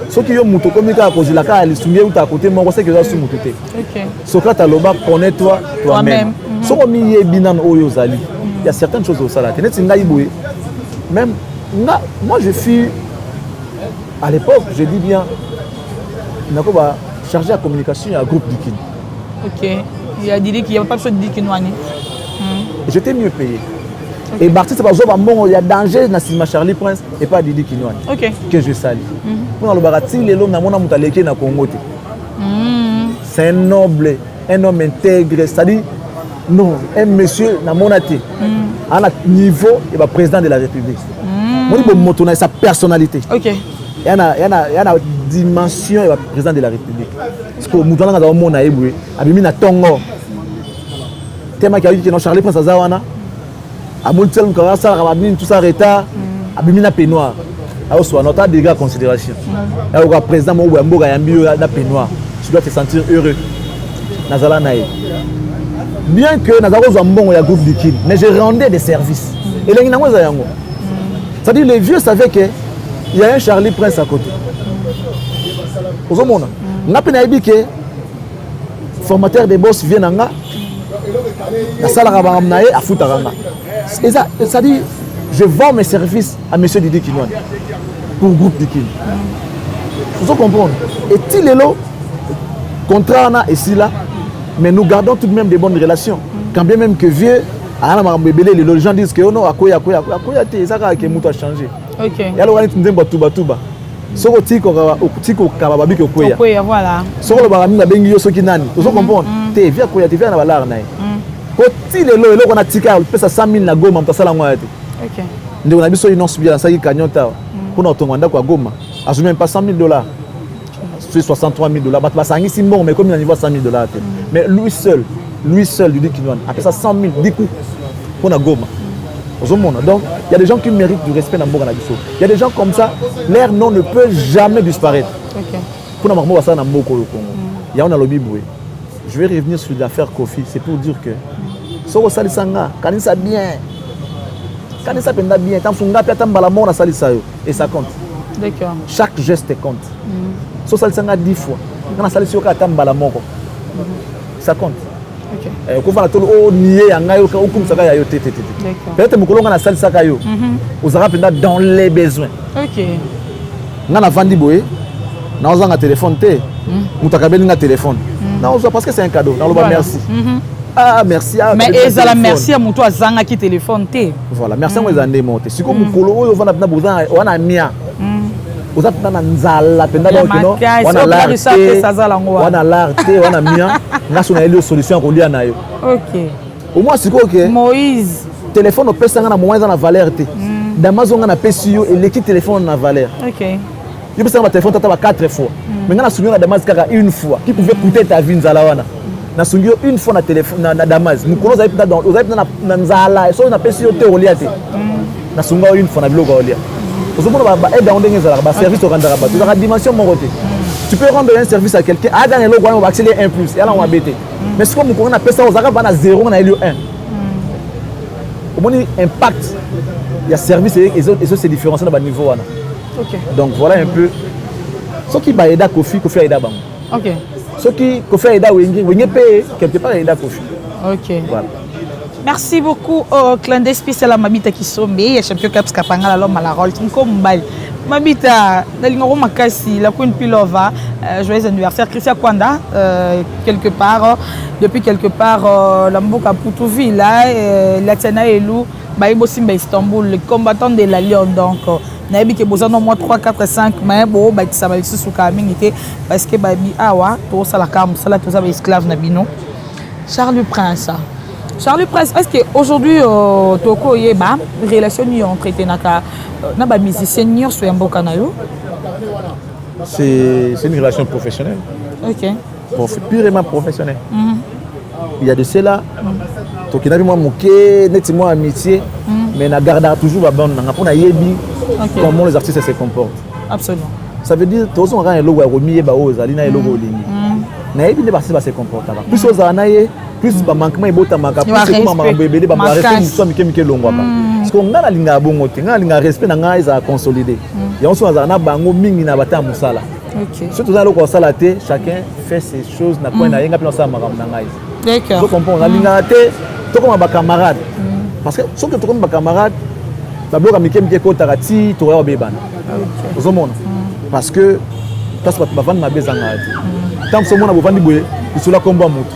Speaker 1: ceux qui ont muto comme ka cause la ka lisunge ou ta côté mon c'est que ça sumutute
Speaker 3: OK
Speaker 1: Socrate aloba connais-toi toi-même so ko mi yebinan oyo zali il y a certaines choses au sala tenet ngai boye même moi je suis à l'époque je dis bien nako ba chargé à communication à groupe Dikin.
Speaker 3: OK il a dit qu'il y a pas besoin de Dikinwani
Speaker 1: j'étais mieux payé et Barty c'est pas zo ba mbongo il y a danger na Sima Charlie Prince et pas Didi Kinwani
Speaker 3: OK
Speaker 1: que je sali pour le barati lelo na mona mutaleke na Congo te c'est un noble un homme intègre c'est-à-dire non un monsieur na monate à un niveau et ba président de la République moni bo moto na sa personnalité
Speaker 3: OK
Speaker 1: il y a dimension et ba président de la République parce que muto na za mona ebwe abimi na tongo tema ki a dit que non Charlie Prince azawana a montel mukara ça rabini tout ça retard abimi na peignoir a soit notre dégâts en considération là au président mo mboka yambi na peignoir tu dois te sentir heureux nazala nae bien que nazako zo mbongo ya groupe Dikin mais je rendais des services et lengi nango za yango c'est-à-dire les vieux savaient que il y a un Charlie Prince à côté aux mona na pena yebi que formateur des boss vient nga na sala ka nae a futaranga c'est-à-dire je vends mes services à monsieur Didi Kinwani pour groupe Dikin vous comprenez et Tilelo contrat na et si là mais nous gardons tout de même des bonnes relations quand bien même que vieux les gens disent que non akoya te ça ka muto a changé
Speaker 3: OK
Speaker 1: ya lo ngani ndemba tuba soko tiko ka babi ko koya
Speaker 3: voilà
Speaker 1: soko ba minga bengi yo soki nani vous comprenez te via koya te via na balar nae ko Tilelo eloko na tika pesa 100,000 na Goma mtasala ngwa te
Speaker 3: OK
Speaker 1: ndeko na biso ino subia saki kanyota pour notre mandat kwa Goma assume même pas $100,000 c'est $63,000 bat basangisi mbongo mais comme il niveau $100,000 mais lui seul Didi Kinwani a fait ça 100,000 diku pour na Goma donc il y a des gens qui méritent du respect dans Mboka na biso il y a des gens comme ça leur nom ne peut jamais disparaître
Speaker 3: OK
Speaker 1: pour na marmo ça na Mboko au Congo il y a on a lobby boué je vais revenir sur l'affaire Kofi c'est pour dire que soko salisanga kanisa bien kanisa penda bien tant funga pia tambala mona salisa yo et ça compte.
Speaker 3: D'accord.
Speaker 1: Chaque geste compte. So salisanga 10 fois kana salisi yo ka tambala moko ça compte. OK. Ko fala tolo o nié yanga yo ko kumsaka ya yo tete.
Speaker 3: D'accord.
Speaker 1: Peut-être mukolonga na salisa ka yo. Ozara penda dans les besoins.
Speaker 3: OK.
Speaker 1: Ngana vandi boye na ozanga téléphone te. Mutakabeli nga téléphone. Na ozo parce que c'est un cadeau. Na loba merci. Ah merci.
Speaker 3: Mais ezala merci à muto azanga ki téléphone te.
Speaker 1: Voilà, merci à moi ezande monte. Siko mukolo oyo vana penda bozanga wana mia. Oza penda na nzala penda ba kino. Wana wana l'arte wana mia. Ngaso na elio solution ko lia na yo.
Speaker 3: OK.
Speaker 1: Au moins siko OK.
Speaker 3: Moïse.
Speaker 1: Téléphone au pesa na moment na valeur te. D'Amazon na pesi yo et l'équipe téléphone na valeur.
Speaker 3: OK.
Speaker 1: Je peux téléphone tata 4 fois. Mais on a soumis na Damas kaka une fois qui pouvait coûter ta vie nzala wana. Na soumis une fois na téléphone na Damas. Mukolo za ipita dans na nzala so na pesi yo te olia te. Na soumis une fois na biloko olia. Ozomona ba aide ndenge nzala ba service okandaka ba. Tu as dimension mon côté. Tu peux rendre un service à quelqu'un, à gagner logo on va accélérer 1 plus et là on va bêter. Mais si comme mukolo na pesa ozaka ba na 0 na elio 1. Au moins impact il y a service et ça c'est différencié dans le niveau wana.
Speaker 3: OK.
Speaker 1: Donc voilà un peu ce qui va aider Kofi aida bango.
Speaker 3: OK.
Speaker 1: Ce qui Kofi aida Wenge paye quelque part aida Kofi.
Speaker 3: OK.
Speaker 1: Voilà.
Speaker 3: Merci beaucoup au clin d'œil spécial à Mabita Kisombe et champion Caps Kapanga l'homme à la rôle comme Mbali. Mabita Nalingo Makasi la Queen Pilova joyeux anniversaire Christian Kwanda quelque part depuis quelque part la Mboka Putuvi là la Tiana Elou Baïbo Simba Istanbul les combattants de la Lyon donc nayebi ke bozano moi 3 4 5 mais bo ba tsama lisusu ka mingi parce que babi awa to sala ka musala to za ba esclave na bino Charles Prince est-ce que aujourd'hui toko yeba relation ni entretien na ba musicien ni so yamboka na yo
Speaker 1: c'est une relation professionnelle.
Speaker 3: OK.
Speaker 1: Purement professionnelle. Il y a de cela to ki na bi moi moké neti moi amitié mais na garda toujours ba bonne na pour na yebi. Comment les artistes se comportent.
Speaker 3: Absolument.
Speaker 1: Ça veut dire que tous on a un logo remis ba ozali na logo lingi. Na yebi ne ba se comporter. Plus ozanaye, plus ba manquement e bota maka, plus comment ma bébé ba respect so mike longwa ba. Parce qu'on a la linga bongo te, nga linga respect na nga isa consolider. Et on so azana bango mingi na bata musala.
Speaker 3: OK.
Speaker 1: Surtout dans logo sala te, chacun fait ses choses na point na yenga pina sa maram na ngai.
Speaker 3: D'accord.
Speaker 1: Donc on a linga te, to comme ba camarade. Parce que sauf que to comme ba camarade Babloka mikemike ko tarati to ya bebana. Ozomona. Parce que parce que ba vendre ma bezanga ati. Tant so mona bo vandi boye, isula komba moto.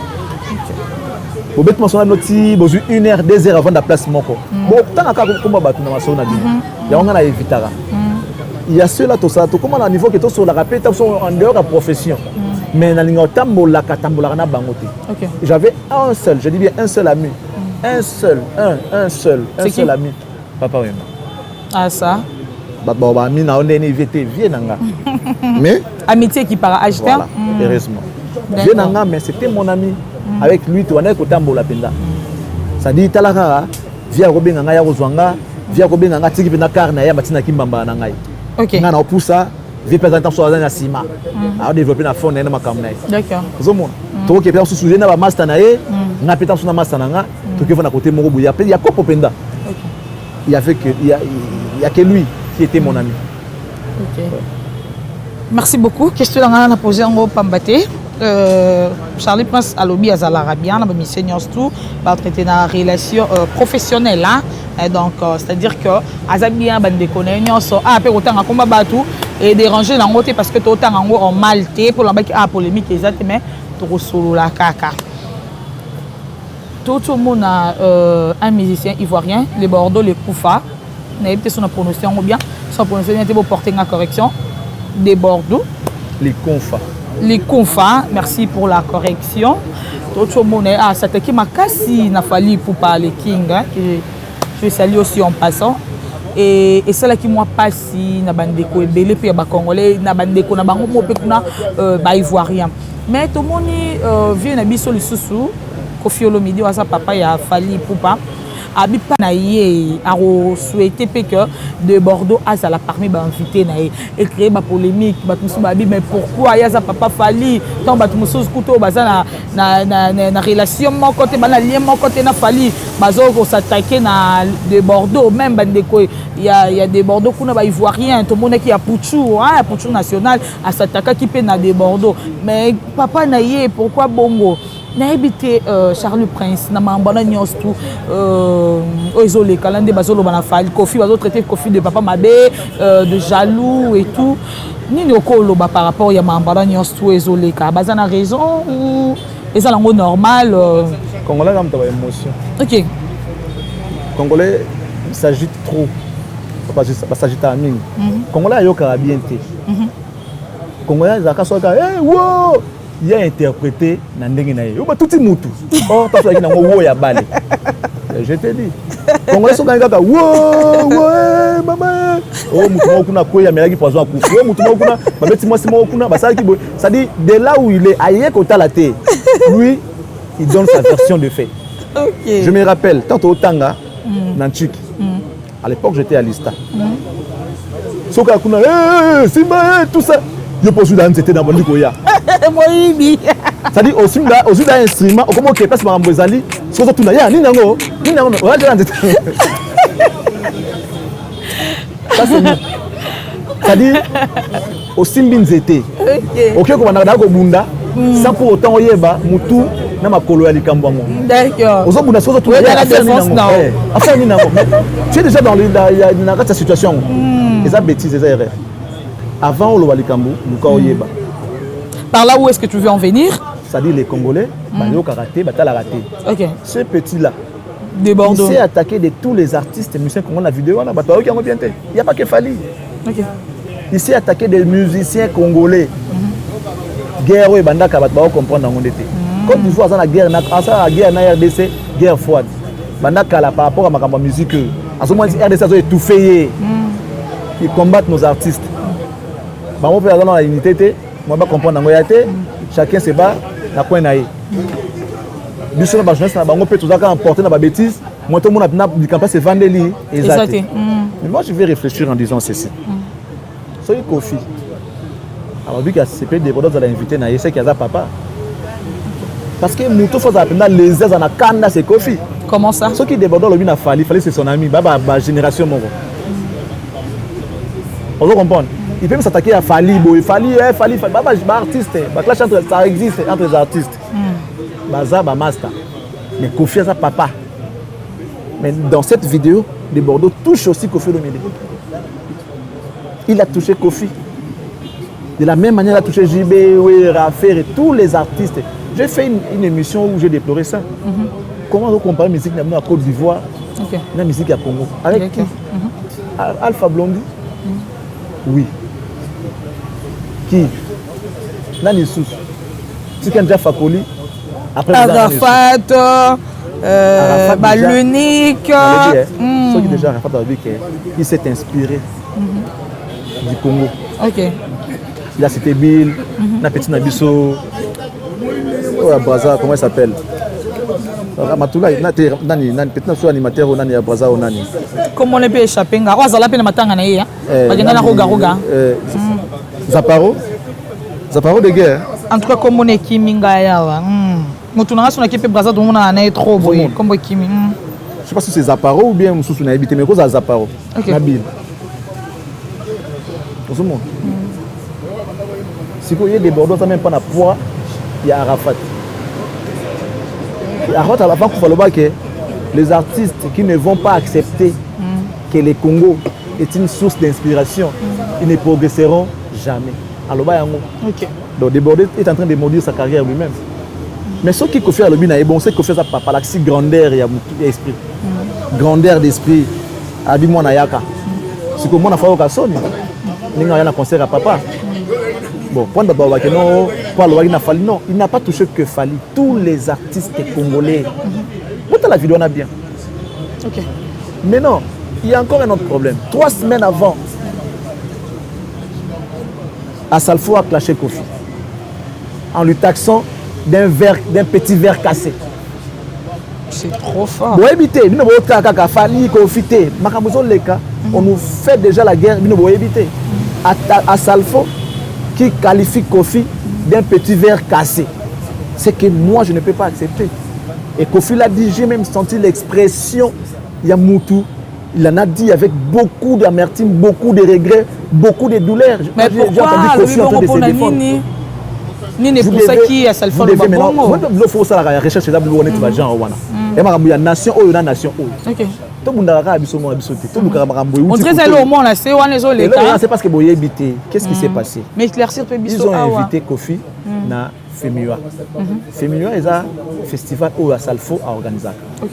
Speaker 1: Bo bet mo sona noti bozu 1 heure 2 heures avant la place moko. Bon tant aka komba batu na masona bino. Ya on a évitara. Il y a cela tout ça, tout comment à niveau que to so la rapé tant so en dehors de profession. Mais na linga tambola katambola na bangote.
Speaker 3: OK.
Speaker 1: J'avais un seul, je dis bien un seul ami. Un seul ami. Papa oui.
Speaker 3: Ah ça.
Speaker 1: Bah ami na on est invité viens nanga. Mais
Speaker 3: amitié qui para âge
Speaker 1: voilà, heureusement. Viens nanga mais c'était mon ami. Avec lui tu on est kotambola penda. Ça dit talaka via robenga nga ya kozwanga, via robenga nga tiki penda karna ya batina kimbamba na ngai.
Speaker 3: OK.
Speaker 1: Nga na poussa vie présentant so na sima. A développer na fond na makamna.
Speaker 3: D'accord.
Speaker 1: Zomona. To ke pia so souder na ba master na ye, nga peta so na master na nga, to ke na côté moko buya. Il y a kopo penda. Il y a que lui qui était mon ami.
Speaker 3: OK. Merci beaucoup. Question que a posé en Pambaté. Charlie Prince à l'objet à l'Arabien, on a mis seniors tout, va traiter dans la relation professionnelle. Hein? Donc, c'est-à-dire que Azabien, bande de connaissances, après autant à combat batou et déranger dans l'autre parce que tout autant en maltais pour l'embêter à polémique exactement, tout solo la caca. Tout le monde a un musicien ivoirien, les Bordeaux, les Koufa. N'a pas son prononciation ou bien son prononciation était pour porter la correction des Bordeaux.
Speaker 1: Les Konfa.
Speaker 3: Les Konfa, merci pour la correction. Tout le monde a cette qui m'a cassé n'a fallu pour parler King, hein, que je salue aussi en passant. Et celle qui m'a passé n'a bandeko et belé puis ba congolais n'a bandeko n'a bango mo pe kuna ba ivoirien. Mais tout le monde vient na biso le sousou. Kofi Olomide waza papa ya fali poupa Abipa naïe a souhaité que de Bordeaux à la parmi invité naïe et créer ma polémique mais pourquoi ya za papa Fally tant batumuso couteau baza na relation mon côté bana lien mon côté na Fally bazo ko s'attaquer na de Bordeaux même bandeko il y a des Bordeaux kuna ba ivoirien tout le monde qui a Pouchou hein Pouchou national à s'attaquer qui peut na de Bordeaux mais papa naïe pourquoi bongo n'a habité Charles Prince n'a mambana nyos tout isolé calendrier bazolo bana Fally Kofi bazo traiter Kofi de papa Mabé de jaloux et tout ni nyokolo ba par rapport ya mambana nyos tout isolé ka bazana raison ou est-ce lango normal
Speaker 1: Congolais comme ta émotion.
Speaker 3: OK.
Speaker 1: Congolais s'agite trop. Pas s'agite à mine. Congolais yo karabienté. Congolais zaka soka eh wo il a interprété na ndenge na yo ba tuti mutu. Oh ta soki na wo ya bale. Je te dis. Congolais so kanga wo mama. Oh mutu mo kuna ko ya melaki poison akufi. Oh mutu mo kuna ba beti mo simo kuna ba saki boy. Ça dit de là où il est aye ko talaté. Lui il donne sa version de fait.
Speaker 3: OK.
Speaker 1: Je me rappelle tantôt au Tanga Nanchik. À l'époque j'étais à Lista. Soka kuna Simba tout ça. Je pense que c'était dans le Koya.
Speaker 3: Moi ibi.
Speaker 1: Ça dit aussi d'un instrument, comment que passe par Mbozali, ce que tu n'as ya ni nango, on a déjà ça c'est nous. Ça dit aussi binzete. OK ko bana ko bunda sans pour autant oyeba mutu na makolo ya likambo ngo.
Speaker 3: D'accord.
Speaker 1: Ozo bunda sozo tu ya la défense na. Enfin ni nango. Tu es déjà dans la situation. Et ça bêtise et ça erreur. Avant on le likambo, muka oyeba.
Speaker 3: Par là où est-ce que tu veux en venir?
Speaker 1: C'est-à-dire les Congolais, ils ont raté, ils ont raté.
Speaker 3: OK.
Speaker 1: Ce petit-là,
Speaker 3: de Bordeaux.
Speaker 1: Il s'est attaqué de tous les artistes et musiciens congolais. La vidéo, il n'y a pas que Fally.
Speaker 3: OK.
Speaker 1: Il s'est attaqué des musiciens congolais. Guerre, il y a comprendre dans Côte d'Ivoire, la guerre, la guerre na RDC, guerre froide. Par rapport à ma musique, à ce moment, RDC a étouffé. Ils combattent nos artistes. On peut avoir l'unité. On va comprendre chacun se bat na coin naïe. Biso na jeunesse na bango peut tout ça emporter na ba bêtise. Moi tout le monde na du campus se vendre li exact. Mais moi je vais réfléchir en disant ceci. Soy Kofi. Alors vu que c'est peut des Bordeaux à l'inviter na c'est qu'il y a papa. Parce que muto faut apprendre les airs na kanda c'est Kofi.
Speaker 3: Comment ça?
Speaker 1: Ceux qui débordent le bien Fally c'est son ami ba génération moko. On doit comprendre. Il peut s'attaquer à Fally, Fally, artiste, clash entre ça existe entre les artistes. Baza, master. Mais Kofi ça papa. Mais dans cette vidéo, de Bordeaux touche aussi Kofi Olomide. Il a touché Kofi. De la même manière, il a touché JB, Rafer et tous les artistes. J'ai fait une émission où j'ai déploré ça. Comment on compare la musique à Côte d'Ivoire et la musique à Congo? Avec qui? Alpha Blondy? Oui. Qui? Nani Sous. Tu connais déjà Fakoli?
Speaker 3: Arafat, l'unique.
Speaker 1: Ceux qui déjà Arafat avec il s'est inspiré du Congo.
Speaker 3: OK.
Speaker 1: Il a cité Bill, na petit Nabiso. Oh, Braza, comment il s'appelle? Ramatula, nani petit nabiso animateur nani ya Braza nani.
Speaker 3: Comment on peut échapper nga? Wa zala pe na matanga na ye hein. Bagenda na roga. Zaparo de guerre. En tout cas comme on est kiminga yawa. Motunanga sona ki pe Braza do mona na trop boy. Comme kimi.
Speaker 1: Je sais pas si c'est Zaparo ou bien Moussou na habité mais cause à Zaparo. Nabil. Tout le monde. Si vous y a des Bordeaux, ça même pas na poids, il y a Arafat. Arafat à la fin que les artistes qui ne vont pas accepter que le Congo est une source d'inspiration, ils ne progresseront jamais. Alors, donc, Bordeaux est en train de maudire sa carrière lui-même. Mais ce qui fait à l'objet, c'est que fait ça par la grandeur et esprit. Grandeur d'esprit. Abimo Nayaka. C'est comme on a fait au Kassoni. Il y a un concert à papa. Bon, non, il n'a pas touché que Fally. Tous les artistes congolais. Pourtant la vidéo on a bien.
Speaker 3: OK.
Speaker 1: Mais non, il y a encore un autre problème. 3 semaines avant, Assalfo a clashé Kofi en lui taxant d'un petit verre cassé.
Speaker 3: C'est trop fort.
Speaker 1: Bon, éviter. Nous avons kaka fali confité. Makamuzo leka. On nous fait déjà la guerre. Nous avons éviter. À Salfo qui qualifie Kofi d'un petit verre cassé. C'est que moi je ne peux pas accepter. Et Kofi l'a dit, j'ai même senti l'expression Yamoutou. Il en a dit avec beaucoup d'amertume, beaucoup de regrets, beaucoup de douleurs.
Speaker 3: Mais pourquoi
Speaker 1: Kofi en train de se défendre.
Speaker 3: Ni pour ça qui a Salfo le
Speaker 1: bongo. Il faut ça la recherche là on est genre wana. Et ma nation o na nation o. OK. Tout le monde a biso mo biso te. Tout le monde a
Speaker 3: on dirait c'est le monde là, c'est wana zo les
Speaker 1: cas. C'est parce que boye évité. Qu'est-ce qui s'est passé?
Speaker 3: Mais éclaircir peut biso.
Speaker 1: Ils ont invité Kofi na Femiwa. Femiwa est un festival où à Salfo a organisé. OK.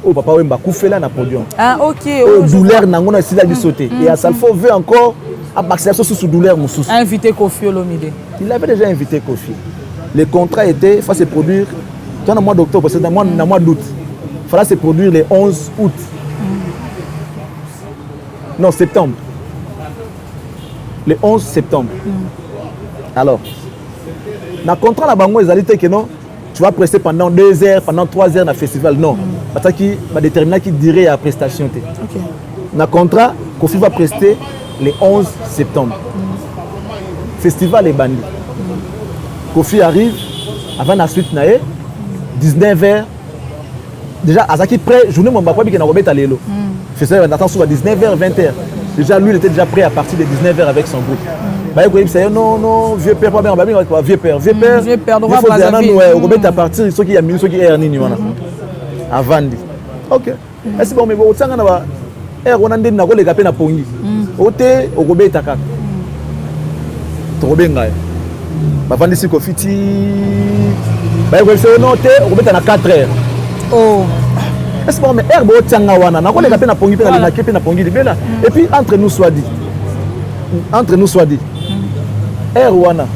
Speaker 1: Oh papa Wemba Koufela na podium.
Speaker 3: Ah OK.
Speaker 1: Oh douleur nangona sila di sauter. Et à Salfo veut encore accélérer sous douleur moussous.
Speaker 3: Invité Kofi Olomide.
Speaker 1: Il avait déjà invité Kofi. Le contrat était il faut se produire dans le mois d'octobre, c'est dans le mois d'août. Il fallait se produire le 11 août. Non, septembre. Le 11 septembre. Alors, dans le contrat, la banque, ils ont dit que non, tu vas prester pendant 2 heures, pendant 3 heures dans le festival. Non. Parce qu'il va déterminer qui dirait la prestation. Okay. Dans le contrat, Kofi va prester le 11 septembre. Festival est bandit. Kofi arrive avant la suite, 19h. Déjà, à qui prêt, journée, mon papa, il a remis à l'élo. Festival, on attend souvent 19h, 20h. Déjà, lui, il était déjà prêt à partir de 19h avec son groupe. Bah, il dit non, vieux père, pas bien, vieux père,
Speaker 3: droit à la vie.
Speaker 1: On remet à partir de ceux qui ont mis, ceux qui ont mis. Avant. Ok. Est-ce bon, mais vous savez, on a dit que les gars na pongi. Ote, on remet à kaka. Trop bien, gars. Bah, vendez si Kofiti. Bah, il dit non, on remet à 4 heures.
Speaker 3: Oh.
Speaker 1: Est-ce que mais herbe au tanga wana na ko les gars na pongi pe na kepe na pongi libela et puis entre nous soit dit air wana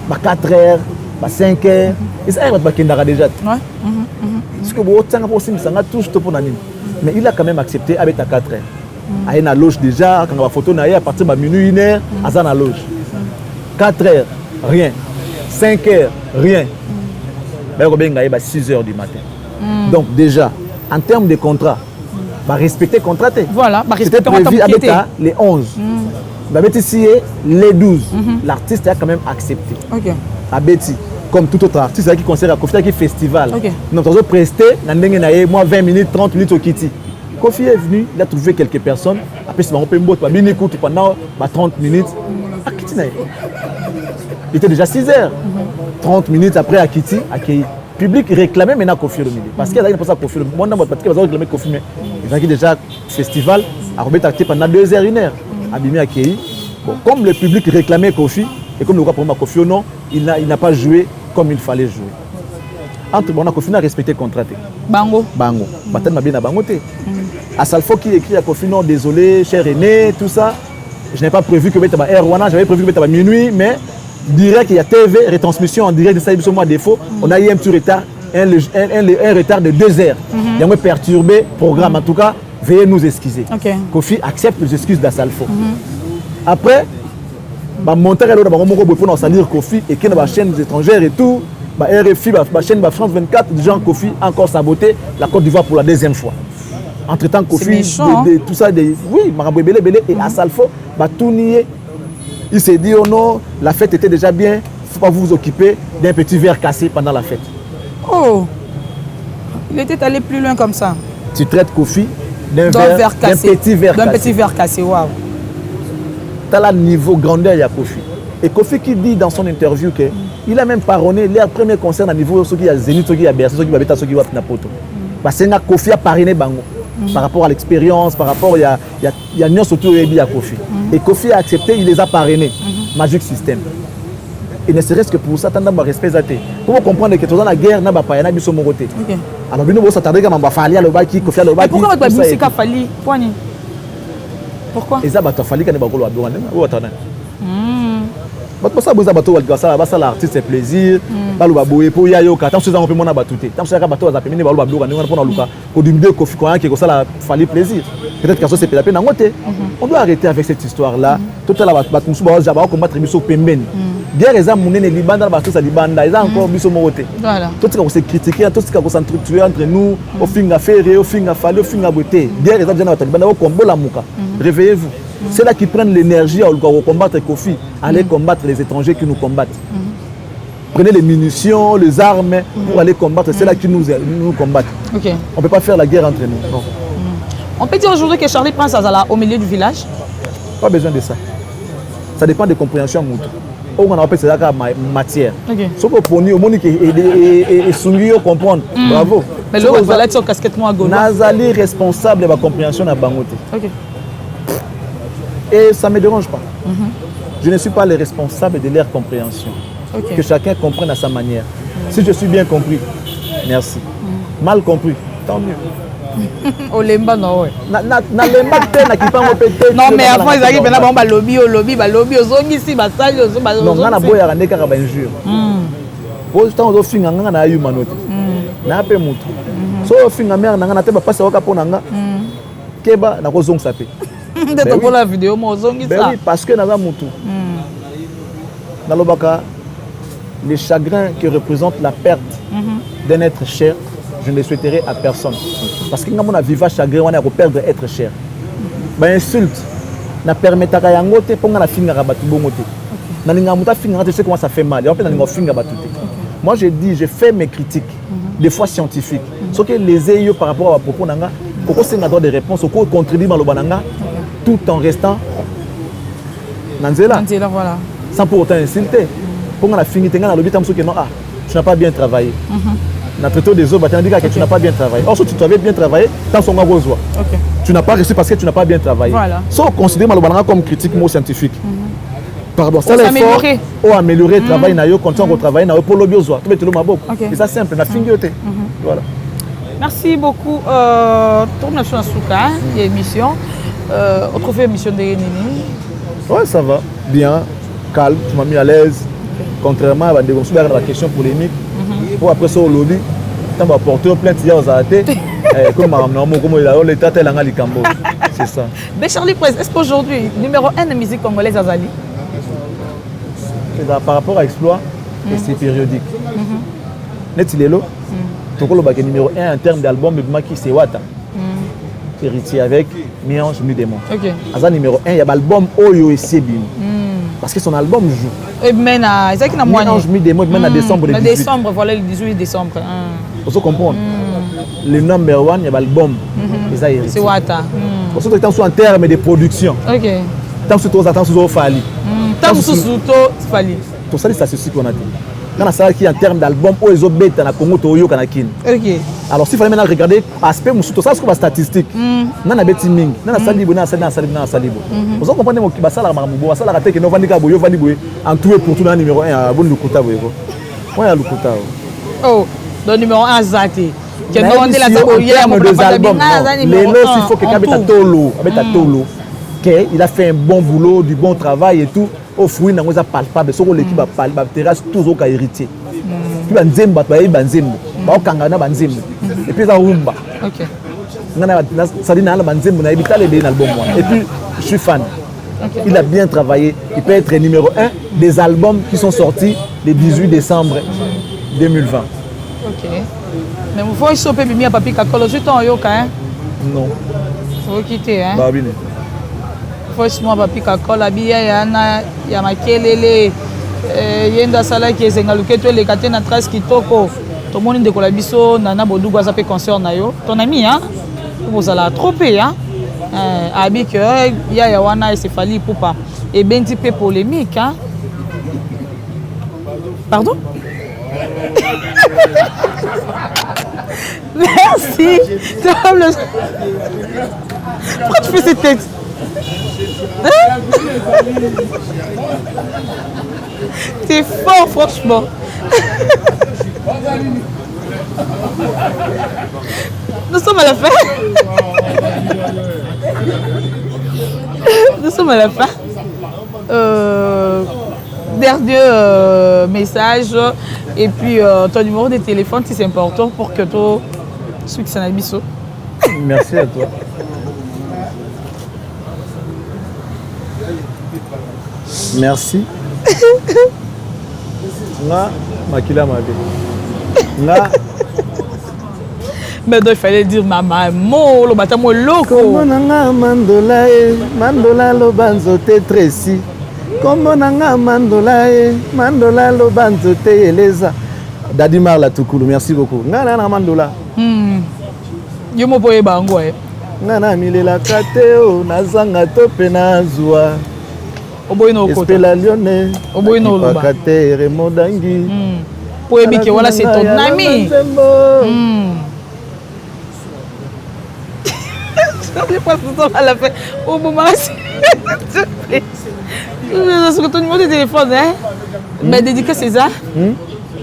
Speaker 1: ba 4 heures ba 5 heures et ça va kindara déjà ouais parce que bo tanga pour sim sanga touche to pour nani mais il a quand même accepté avec à 4 heures a une loge déjà quand on va photo na à partir de minuit 1 heure à ça na loge 4 heures rien 5 heures rien ben Robin a 6 heures du matin. Donc déjà, en termes de contrat, bah respecter le contrat.
Speaker 3: Voilà, bah
Speaker 1: c'était prévu avec les 11. Bah ici les 12. L'artiste a quand même accepté.
Speaker 3: OK.
Speaker 1: À Betty, comme tout autre artiste qui concert à Kofi qui festival.
Speaker 3: OK.
Speaker 1: Donc on a presté moi 20 minutes, 30 minutes au Kitty. Kofi est venu, il a trouvé quelques personnes. Après c'est on peut bien écouter pendant 30 minutes. À Kitty il était déjà 6 heures. 30 minutes après à Kitty, accueilli. Public réclamait maintenant Kofi Olomide. Parce qu'il y a des personnes Kofi Olomide. Moi, dans votre partie, ils ont réclamé Kofi, mais ils ont déjà festival, à remettre acté pendant 2 heures, 1 heure. Abimi accueilli. Bon, comme le public réclamait Kofi, et comme le roi pour moi Kofi non, il n'a pas joué comme il fallait jouer. Entre bon, Kofi n'a respecté le contrat.
Speaker 3: Bango.
Speaker 1: Bango. Maintenant, ma bien à Bango. À Salfo qui écrit à Kofi non, désolé, cher aîné, tout ça. Je n'ai pas prévu que mettre Air Wana, j'avais prévu que mettre minuit, mais direct, il y a TV, retransmission en direct de ça, il y a défaut. On a eu un petit retard, un retard de 2 heures. Il a perturbé le programme. En tout cas, veuillez nous excuser.
Speaker 3: Okay.
Speaker 1: Kofi accepte les excuses d'Assalfo. Après, monter à l'autre, on va salir Kofi et qu'il y a des chaînes étrangères et tout. RFI, la chaîne France 24, Jean Kofi encore saboté la Côte d'Ivoire pour la 2e fois. Entre-temps, Kofi, tout ça, oui, Marabou Belé et Assalfo, tout nier. Il s'est dit, oh non, la fête était déjà bien, il ne faut pas vous occuper d'un petit verre cassé pendant la fête.
Speaker 3: Oh, il était allé plus loin comme ça.
Speaker 1: Tu traites Kofi d'un petit verre cassé.
Speaker 3: Waouh.
Speaker 1: Tu as le niveau grandeur, il y a Kofi. Et Kofi qui dit dans son interview qu'il a même parrainé les premiers concerts à niveau ceux qui a Zénith, ceux qui a Bercy, ceux qui a Beta, ceux qui a Napoto. Parce que Kofi a parrainé Bango. Par rapport à l'expérience, par rapport il y a Nios autour de Kofi. Et Kofi a accepté, il les a parrainés. Magic System. Et ne serait-ce que pour ça, tu as respect. Pour comprendre que dans la guerre, tu as pas de son côté. Alors, nous s'attendait à ma famille, le baki, Kofi, le baki.
Speaker 3: Pourquoi votre musique a fallu? Pourquoi?
Speaker 1: Et ça, tu as fallu que tu aies ça boza bato ça l'artiste c'est plaisir ba loba boye po ya yoka tant ça on peut mona batouté tant ça ka bato za pemene ba loba bloka ndenge na luka ko dimbe ko fi ko que ça la fallait plaisir peut-être que ça c'est la peine ngote on doit arrêter avec cette histoire là tout la bato musu ba za ba combattre biso pembeni guerre eza munene libanda bato ça libanda eza encore biso moté voilà tout ce qu'on se critiquer tout ce qu'on s'entretuer entre nous au finga faire au finga fallait au finga beauté guerre eza jana bato au combo la muka réveillez-vous. C'est là qui prennent l'énergie à combattre Kofi, aller combattre les étrangers qui nous combattent. Prenez les munitions, les armes pour aller combattre, c'est là qui nous combattent. Okay. On ne peut pas faire la guerre entre nous. Non.
Speaker 3: On peut dire aujourd'hui que Charlie Prince Azala au milieu du village?
Speaker 1: Pas besoin de ça. Ça dépend des compréhensions. On appelle ça la matière. Ce qu'on prenait au monde et soumis au comprendre. Bravo.
Speaker 3: Mais le va être sur casquette moi à gauche.
Speaker 1: Nazali responsable de la compréhension de la bangote. Et ça ne me dérange pas. Je ne suis pas le responsable de leur compréhension. Que chacun comprenne à sa manière. Si je suis bien compris, merci. Mal compris, tant mieux.
Speaker 3: Olemba non ouais.
Speaker 1: Na lemba te na kipango pété.
Speaker 3: Non mais avant ils arrivent là ba lobby ozongi si ba sali ba.
Speaker 1: Non na boya rande kaka ba injure. Pour tant zo finga nga na yu manote. Na pe mutu. So finga mer nga na te ba passa waka pona nga. Keba na ko zong sapé.
Speaker 3: Peut-être pour la vidéo, moi, oui,
Speaker 1: parce que dans Moutou, dans le Baka, les chagrins qui représentent la perte d'un être cher, je ne les souhaiterais à personne. Parce que quand on a vécu chagrin, on a perdre être cher. Ben insulte, na permettra à yangote pour la finga rabatu bongote. Na linga muta finga, tu sais comment ça fait mal. Et en fait, na linga finga batute. Moi, je dis, je fais mes critiques, des fois scientifiques. Sauf que les ayeux par rapport à propos nanga, pourquoi c'est un droit de réponse, pourquoi contribue dans le bananga, tout en restant Nanzela,
Speaker 3: voilà.
Speaker 1: Sans pour autant insulter. Pour la finir, tu n'as pas bien travaillé. Na traité des autres, tu dis que tu n'as pas bien travaillé. Or, si tu avais bien travaillé, tu n'as pas reçu parce que tu n'as pas bien travaillé.
Speaker 3: Voilà.
Speaker 1: Sauf considérer Malobana comme critique mot scientifique. Pardon, ça l'effort ou améliorer le travail, continuer à travailler pour le biozoa. C'est ça simple, na finioté. Voilà.
Speaker 3: Merci beaucoup. Tourne sur Souka, émission. On trouve l'émission de Nini.
Speaker 1: Ouais, ça va. Bien, calme, tu m'as mis à l'aise. Contrairement à la question polémique. Pour après ça, au lobby, tu vas porter plainte hier aux arrêtés. Comme l'État est là, c'est ça.
Speaker 3: Mais Charlie Prince, est-ce qu'aujourd'hui, numéro 1 de musique congolaise Azali?
Speaker 1: Par rapport à Exploit, c'est périodique. Netilelo, tu as numéro 1 en termes d'album, mais qui c'est Wata. Héritier avec Méange Mudémon. Azali numéro 1, il y a l'album Oyo et Sebin. Parce que son album joue.
Speaker 3: Et maintenant, c'est qui n'a moins.
Speaker 1: Méange Mudémon, maintenant décembre.
Speaker 3: Le décembre, voilà le 18 décembre.
Speaker 1: Il faut comprendre. Le number 1, il y a l'album.
Speaker 3: C'est Wata.
Speaker 1: Pour ce temps en termes de production.
Speaker 3: Ok.
Speaker 1: Tant que tu as au Fali.
Speaker 3: Tant que tu as Fali.
Speaker 1: Pour ça, c'est ce qu'on a dit. Quand on a dit en termes d'album, on les obètes dans la Congo, Toyo, Kanakin. Alors, s'il fallait maintenant regarder l'aspect, ça, c'est comme la statistique. On a bêti ming. On a salibo, on a salibo. Vous comprenez que ça, la marmoubo, ça, la raté, que nous vendons Kaboyo, Valiboé, en tout et pour tout, dans le numéro 1, à bon Lukuta, vous voyez. Lukuta.
Speaker 3: Oh, le numéro 1, Zati.
Speaker 1: Qui a demandé la terme des albums. Les lots, il faut que Kabeta Tolo, il a fait un bon boulot, du bon travail et tout. Au fruit, on a palpable. Sur l'équipe, la terrasse, tous au héritier. Puis, on zemba, on kangana, et puis, on rumba. Ça dit, on a évité les albums. Et puis, je suis fan. Il a bien travaillé. Il peut être numéro 1 des albums qui sont sortis le 18 décembre 2020.
Speaker 3: Ok. Mais vous voyez, si vous avez mis à papier, vous
Speaker 1: non.
Speaker 3: Faut quitter, hein?
Speaker 1: Bah, bien.
Speaker 3: Faut papier, il y a ma kelele. Yenda sala qui est engaluqué, tu es les catés na trace qui toko. Tout le monde de Colabiso, Nana Bodou, ça fait concert nayo. Ton ami, hein? Vous allez troper, hein? Abi que il y a wana et c'est fallu pour pas. Et ben petit peu polémique, hein? Pardon? Merci. Pourquoi tu fais ces textes? Hein? T'es fort, franchement. Nous sommes à la fin. Nous sommes à la fin. dernier message et puis ton numéro de téléphone si c'est important pour que toi suives ça biso.
Speaker 1: Merci à toi. Merci. Nga makila mabe. Nga
Speaker 3: mais donc il fallait dire maman mo lo batamo loko.
Speaker 1: Kombo nanga mandola mandola lo banzo te Tracy. Kombo nanga mandola lo banzo te Eleza. Dadimar la Tukulu, merci beaucoup. Nga na mandola.
Speaker 3: Yo mo boye bango
Speaker 1: Nga na milela kate o nazanga to pena zwa.
Speaker 3: Oboy no kota.
Speaker 1: Espela Lyonnais.
Speaker 3: Oboy no loba.
Speaker 1: Kate remodangi.
Speaker 3: Pour que voilà c'est ton ami. Je passe tout le temps à la fin. Au moment s'il te plaît. Sur ton numéro de téléphone, hein? Mais dédicace César.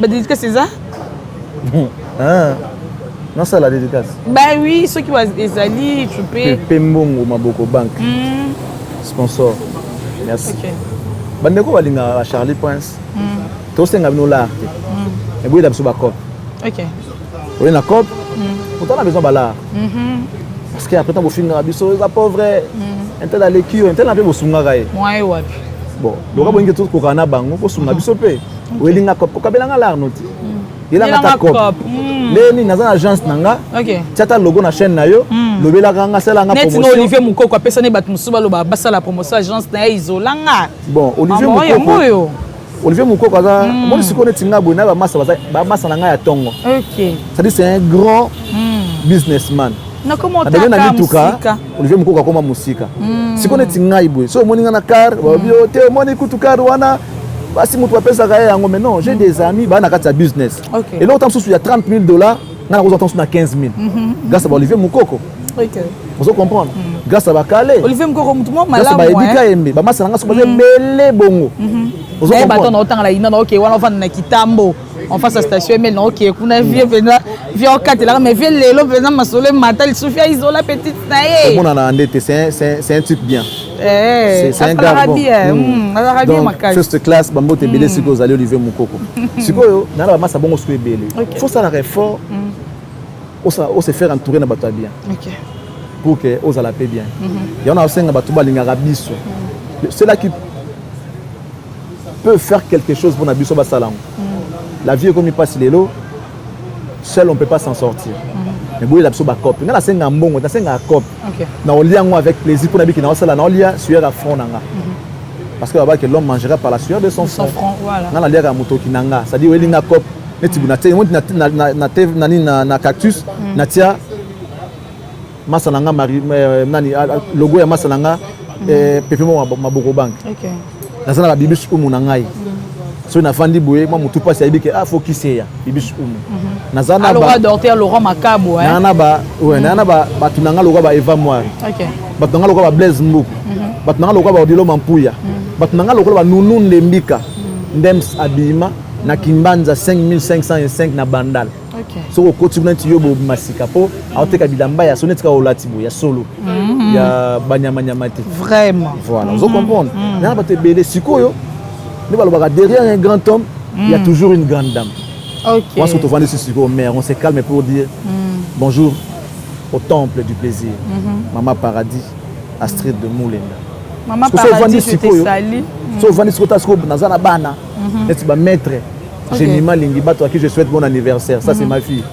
Speaker 3: Mais dédicace César.
Speaker 1: Non, ça la dédicace.
Speaker 3: Ben oui, ceux qui vont les alliés, tu peux.
Speaker 1: Pembongo Maboko Bank. Sponsor. Merci. Bandeko balinga à Charlie Prince. Tout c'est ngabino l'art. Et vous avez besoin de cop.
Speaker 3: OK.
Speaker 1: Vous avez une cop. Pourtant on a besoin de l'art. Parce que après tant vous finir abisso la pauvre. Un tel aller qui un tel n'a pas besoin de
Speaker 3: Moi wapi.
Speaker 1: Bon, donc on a tout ko kana bango ko sunga biso pe. Vous avez une cop ko kabelanga l'art noti. Il a ta cop. Leni na agence nanga.
Speaker 3: OK.
Speaker 1: Tata logo na chaîne na yo. Lobela kanga sala nga promotion.
Speaker 3: Net Olivier Mukoko apesa ne bat musuba loba basa la promotion agence na izolanga.
Speaker 1: Bon, Olivier Mukoko. Olivier Mukoko aza moi si connais tinga bona ba massa na nga ya tongo.
Speaker 3: OK.
Speaker 1: C'est-à-dire c'est un grand businessman.
Speaker 3: Na comment
Speaker 1: ta musika. Olivier Mukoko akoma musika. Si connais tinga ibwe. So moninga na car, ba bio te moni kutu car wana. Basi mutu apesa ka yango mais non, j'ai des amis ba na kata business.
Speaker 3: Okay.
Speaker 1: Et là autant il y a $30,000, na ko autant na 15,000. Grâce à Olivier Mukoko.
Speaker 3: OK.
Speaker 1: Vous comprendre? Grâce à Bakale.
Speaker 3: Olivier Mukoko mutu mo
Speaker 1: malamu. Grâce à Edika Embe, ba massa nga so ba belé bongo.
Speaker 3: Vous comprendre? Ba ton autant la ina OK, wana fa na Kitambo. On face à station mais non OK, kuna vie venir vie au 4 là mais vie lelo venir masole matal Sofia isola petite naé.
Speaker 1: Bon on a endetté, c'est un type bien.
Speaker 3: C'est un gars bon.
Speaker 1: Donc, first class, bambo te belé siko zali Olivier Mukoko. Siko yo, na ba massa bongo siko belé. Faut ça la réforme. On se faire entourer na bato bien.
Speaker 3: OK.
Speaker 1: Pour que on la paix bien. Il y en a aussi un bato balinga biso. C'est là qui peut faire quelque chose pour nabiso basalango. La vie est comme il passe les lots. Seul on peut pas s'en sortir. Mais bon il a besoin de cop. Ngala senga mbongo, ta senga cop.
Speaker 3: OK.
Speaker 1: Na olia ngo avec plaisir pour nabiki na osala na olia sueur à front nanga. Parce que là-bas que l'homme mangera par la sueur de son front.
Speaker 3: Voilà.
Speaker 1: Ngala lia ka motoki nanga, ça dit welinga cop. Neti buna te na cactus na tia masalanga mari nani logo ya masalanga pepemo maboko bank.
Speaker 3: OK.
Speaker 1: Nazana la bibish umu na ngai. So na fandi boye moi mutu pasi ayibike focus ya bibish umu. Nazana
Speaker 3: ba Laurent Dorter Laurent Makabo hein.
Speaker 1: Nana ba ouais nana ba batunanga logo ba Eva Moir.
Speaker 3: OK.
Speaker 1: Batunanga logo ba Blaise Mbuku. Batunanga logo ba Odilo Mampuya. Batunanga logo ba Nunu Ndembika. Ndems Abima na Kimbanza 5505 na Bandal.
Speaker 3: OK.
Speaker 1: So ko tibunanti yobo masika po aoteka bilamba ya sonetika olatibo ya solo. Ya banyamanyamati.
Speaker 3: Vraiment.
Speaker 1: Voilà, vous comprenez. Nana ba te belé sikoyo. Derrière un grand homme, il y a toujours une grande dame.
Speaker 3: OK.
Speaker 1: Moi, ce que tu vois ici, on se calme pour dire bonjour au temple du plaisir. Maman Paradis, Astrid de Moulenda.
Speaker 3: Maman Paradis, je te salue.
Speaker 1: Si vous venez sur ta scope, dans un bana, c'est ma maître. J'ai mis ma ligne, à qui je souhaite bon anniversaire. Ça, c'est ma fille.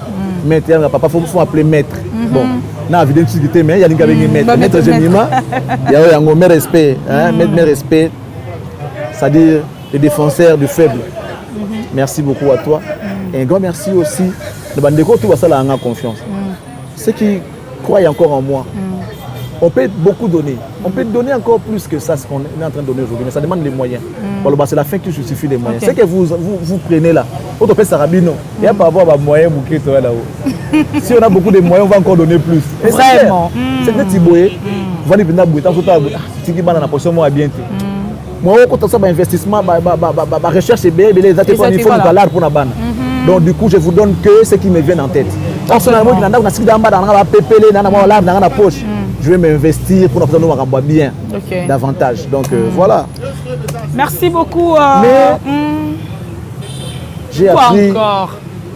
Speaker 1: Maître, papa, il faut appeler maître. Bon, na vidéo de mais il y a une gars maître. Maître Gemima, il y a un grand respect. Maître respect, c'est-à-dire les défenseurs du faible. Merci beaucoup à toi. Et un grand merci aussi de Bandeko, tout ça là en confiance. Ceux qui croient encore en moi, on peut beaucoup donner. On peut donner encore plus que ça, ce qu'on est en train de donner aujourd'hui. Mais ça demande les moyens. Voilà, c'est la fin qui justifie les moyens. C'est que vous prenez là. On peut faire Sarabino. Il n'y a pas avoir des moyens bouquets là-haut. Si on a beaucoup de moyens, on va encore donner plus. Et vraiment. C'est que Tiboé, vous allez venir bouter. Si vous avez une position, moi, bien. Moi, quand on a un investissement, ma recherche est belle, les ateliers il faut nous pour la banne. Donc du coup, je vous donne que ce qui me vient en tête. Personnellement, je vais m'investir pour nous bien davantage. Donc voilà.
Speaker 3: Merci beaucoup.
Speaker 1: J'ai appris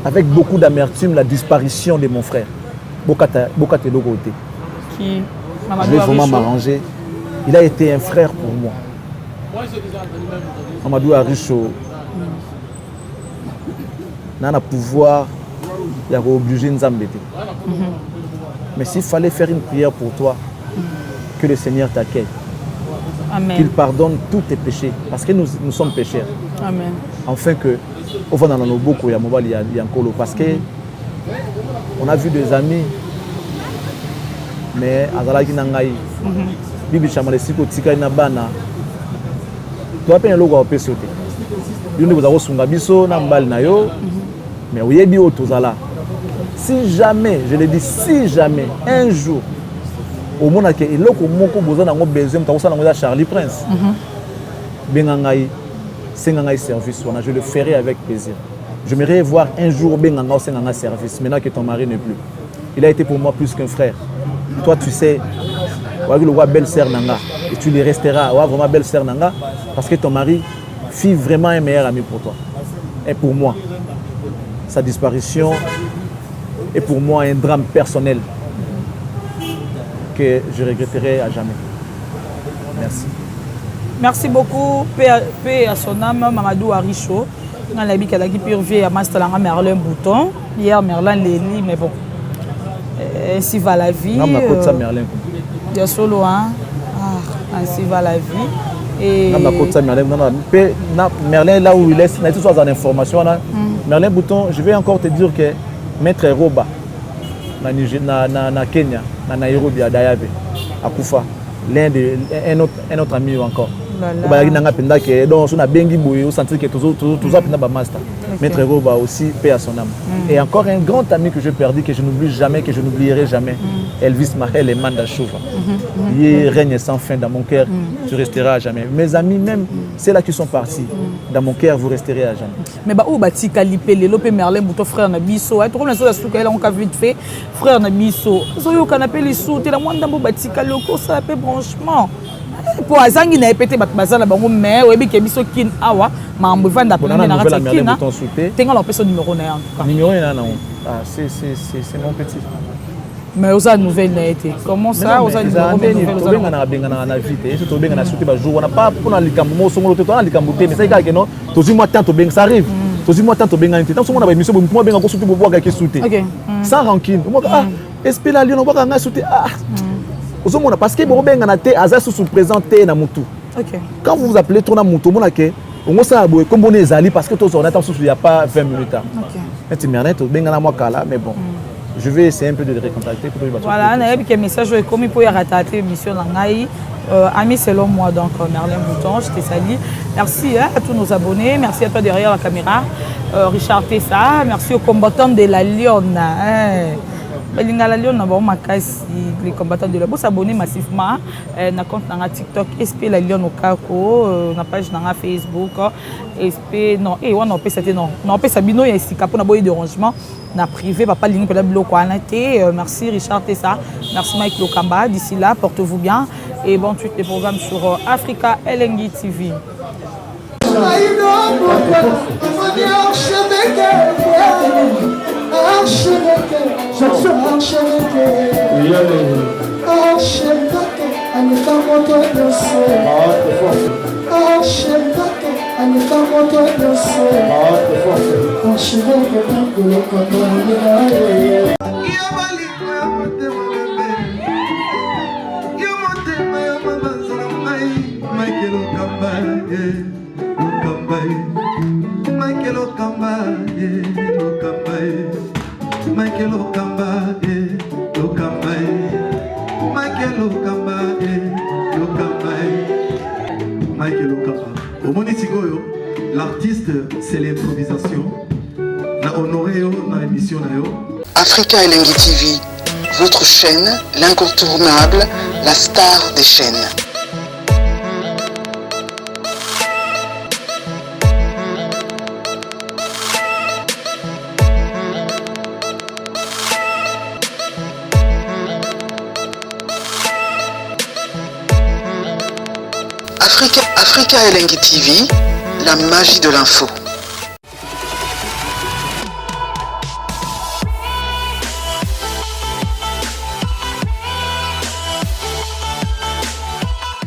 Speaker 1: avec beaucoup d'amertume la disparition de mon frère. Bokate Logote.
Speaker 3: Qui
Speaker 1: je vais vraiment m'arranger. Il a été un frère pour moi. Mamadou Aricho. N'a pas pouvoir il a obligé de nous embêter. Mais s'il fallait faire une prière pour toi, que le Seigneur t'accueille. Qu'il pardonne tous tes péchés. Parce que nous sommes pécheurs.
Speaker 3: Amen.
Speaker 1: Enfin que, au fond, dans nos beaucoup, il y a un colo. Parce que, on a vu des amis, mais Azalaki Nangaï, Bibi Chamale Siko Tika Nabana, tu as payé un logo à PCOT. Vous avez reçu un biso, Nambal Nayo, mais vous avez dit au Tozala. Si jamais, je le dis, si jamais, un jour, au monde qui est là, comme besoin d'un besoin, tu as Charlie Prince. Bengangaï, c'est un service, je le ferai avec plaisir. J'aimerais voir un jour Bengangaï, c'est un service, maintenant que ton mari n'est plus. Il a été pour moi plus qu'un frère. Toi, tu sais, le roi belle-sœur Nanga, et tu le resteras, vraiment belle-sœur Nanga, parce que ton mari fut vraiment un meilleur ami pour toi. Et pour moi, sa disparition est pour moi un drame personnel que je regretterai à jamais. Merci.
Speaker 3: Merci beaucoup. Paix à son âme, Mamadou Aricho. On a l'habitude de purger à Mastalanga Merlin Bouton. Hier, Merlin Léli, mais bon. Ainsi va la vie. Il y a solo, hein. Ainsi va la vie. Et...
Speaker 1: Merlin, là où il est, il y a toutes sortes d'informations. Merlin Bouton, je vais encore te dire que Maître Roba, na Kenya, na Nairobi, à Dayabe, à Koufa, un autre ami encore. Donc, on a bien senti que tout ça est master. Maître Roba aussi, paix à son âme. Et encore un grand ami que j'ai perdu, que je n'oublie jamais, que je n'oublierai jamais, Elvis Mahel et Manda Chouva. Il règne sans fin dans mon cœur, tu resteras à jamais. Mes amis même, c'est là qui sont partis. Dans mon cœur, vous resterez à jamais.
Speaker 3: Mais où bâti Kalipé, Lopé Merlin, Bouton, frère Nabiso, tu vois, on a vite fait, frère Nabiso. Zoyo canapé les sous, tu es la moindre bâti Kaloko, ça fait branchement. Pour Azangi n'a pété Batbazana, mais oui, qui est biso kin awa, mais en buvant d'après la ratina, t'es en personne numéro 1.
Speaker 1: Numéro 1, non. C'est mon petit.
Speaker 3: Mais aux a nouvelle n'a été. Comment ça, aux a numéro 1?
Speaker 1: On a bien en vite, surtout bien en sauté par jour. On n'a pas pour la licambo, son moto, on a licamboté, mais c'est que non, tous moi tant bien ça arrive. Tous moi tant bien en été. Tant que on a émission, moi bien encore surtout pour voir quelqu'un sauter. Sans rancune. Moi, espère la lion, on va en sauter. Parce que vous avez présenté quand vous vous appelez Tona Moutou, on s'est comme on est allé parce que tous on attend il n'y a pas 20 minutes. Mais bon, je vais essayer un peu de le recontacter.
Speaker 3: Voilà, il y a un message comme pour y rattater l'émission Langaï. Ami selon moi, donc Merlin Bouton, je te salue. Merci à tous nos abonnés, merci à toi derrière la caméra, Richard Tessa, merci aux combattants de la Lyon. Les combattants de la bourse s'abonner massivement na compte na TikTok SP la Lyon Okako na page na Facebook SP non et on peut c'était non on peut sabino ya sika pour na boy dérangement na privé papa ligne peut bloquer en été merci Richard Tessa merci Mike Lokamba d'ici là portez-vous bien et bon suite les programmes sur Africa LNG TV.
Speaker 4: L'artiste, c'est l'improvisation. La honoré dans l'émission.
Speaker 5: Africa LNG TV, votre chaîne, l'incontournable, la star des chaînes. Africa Elengi TV, la magie de l'info.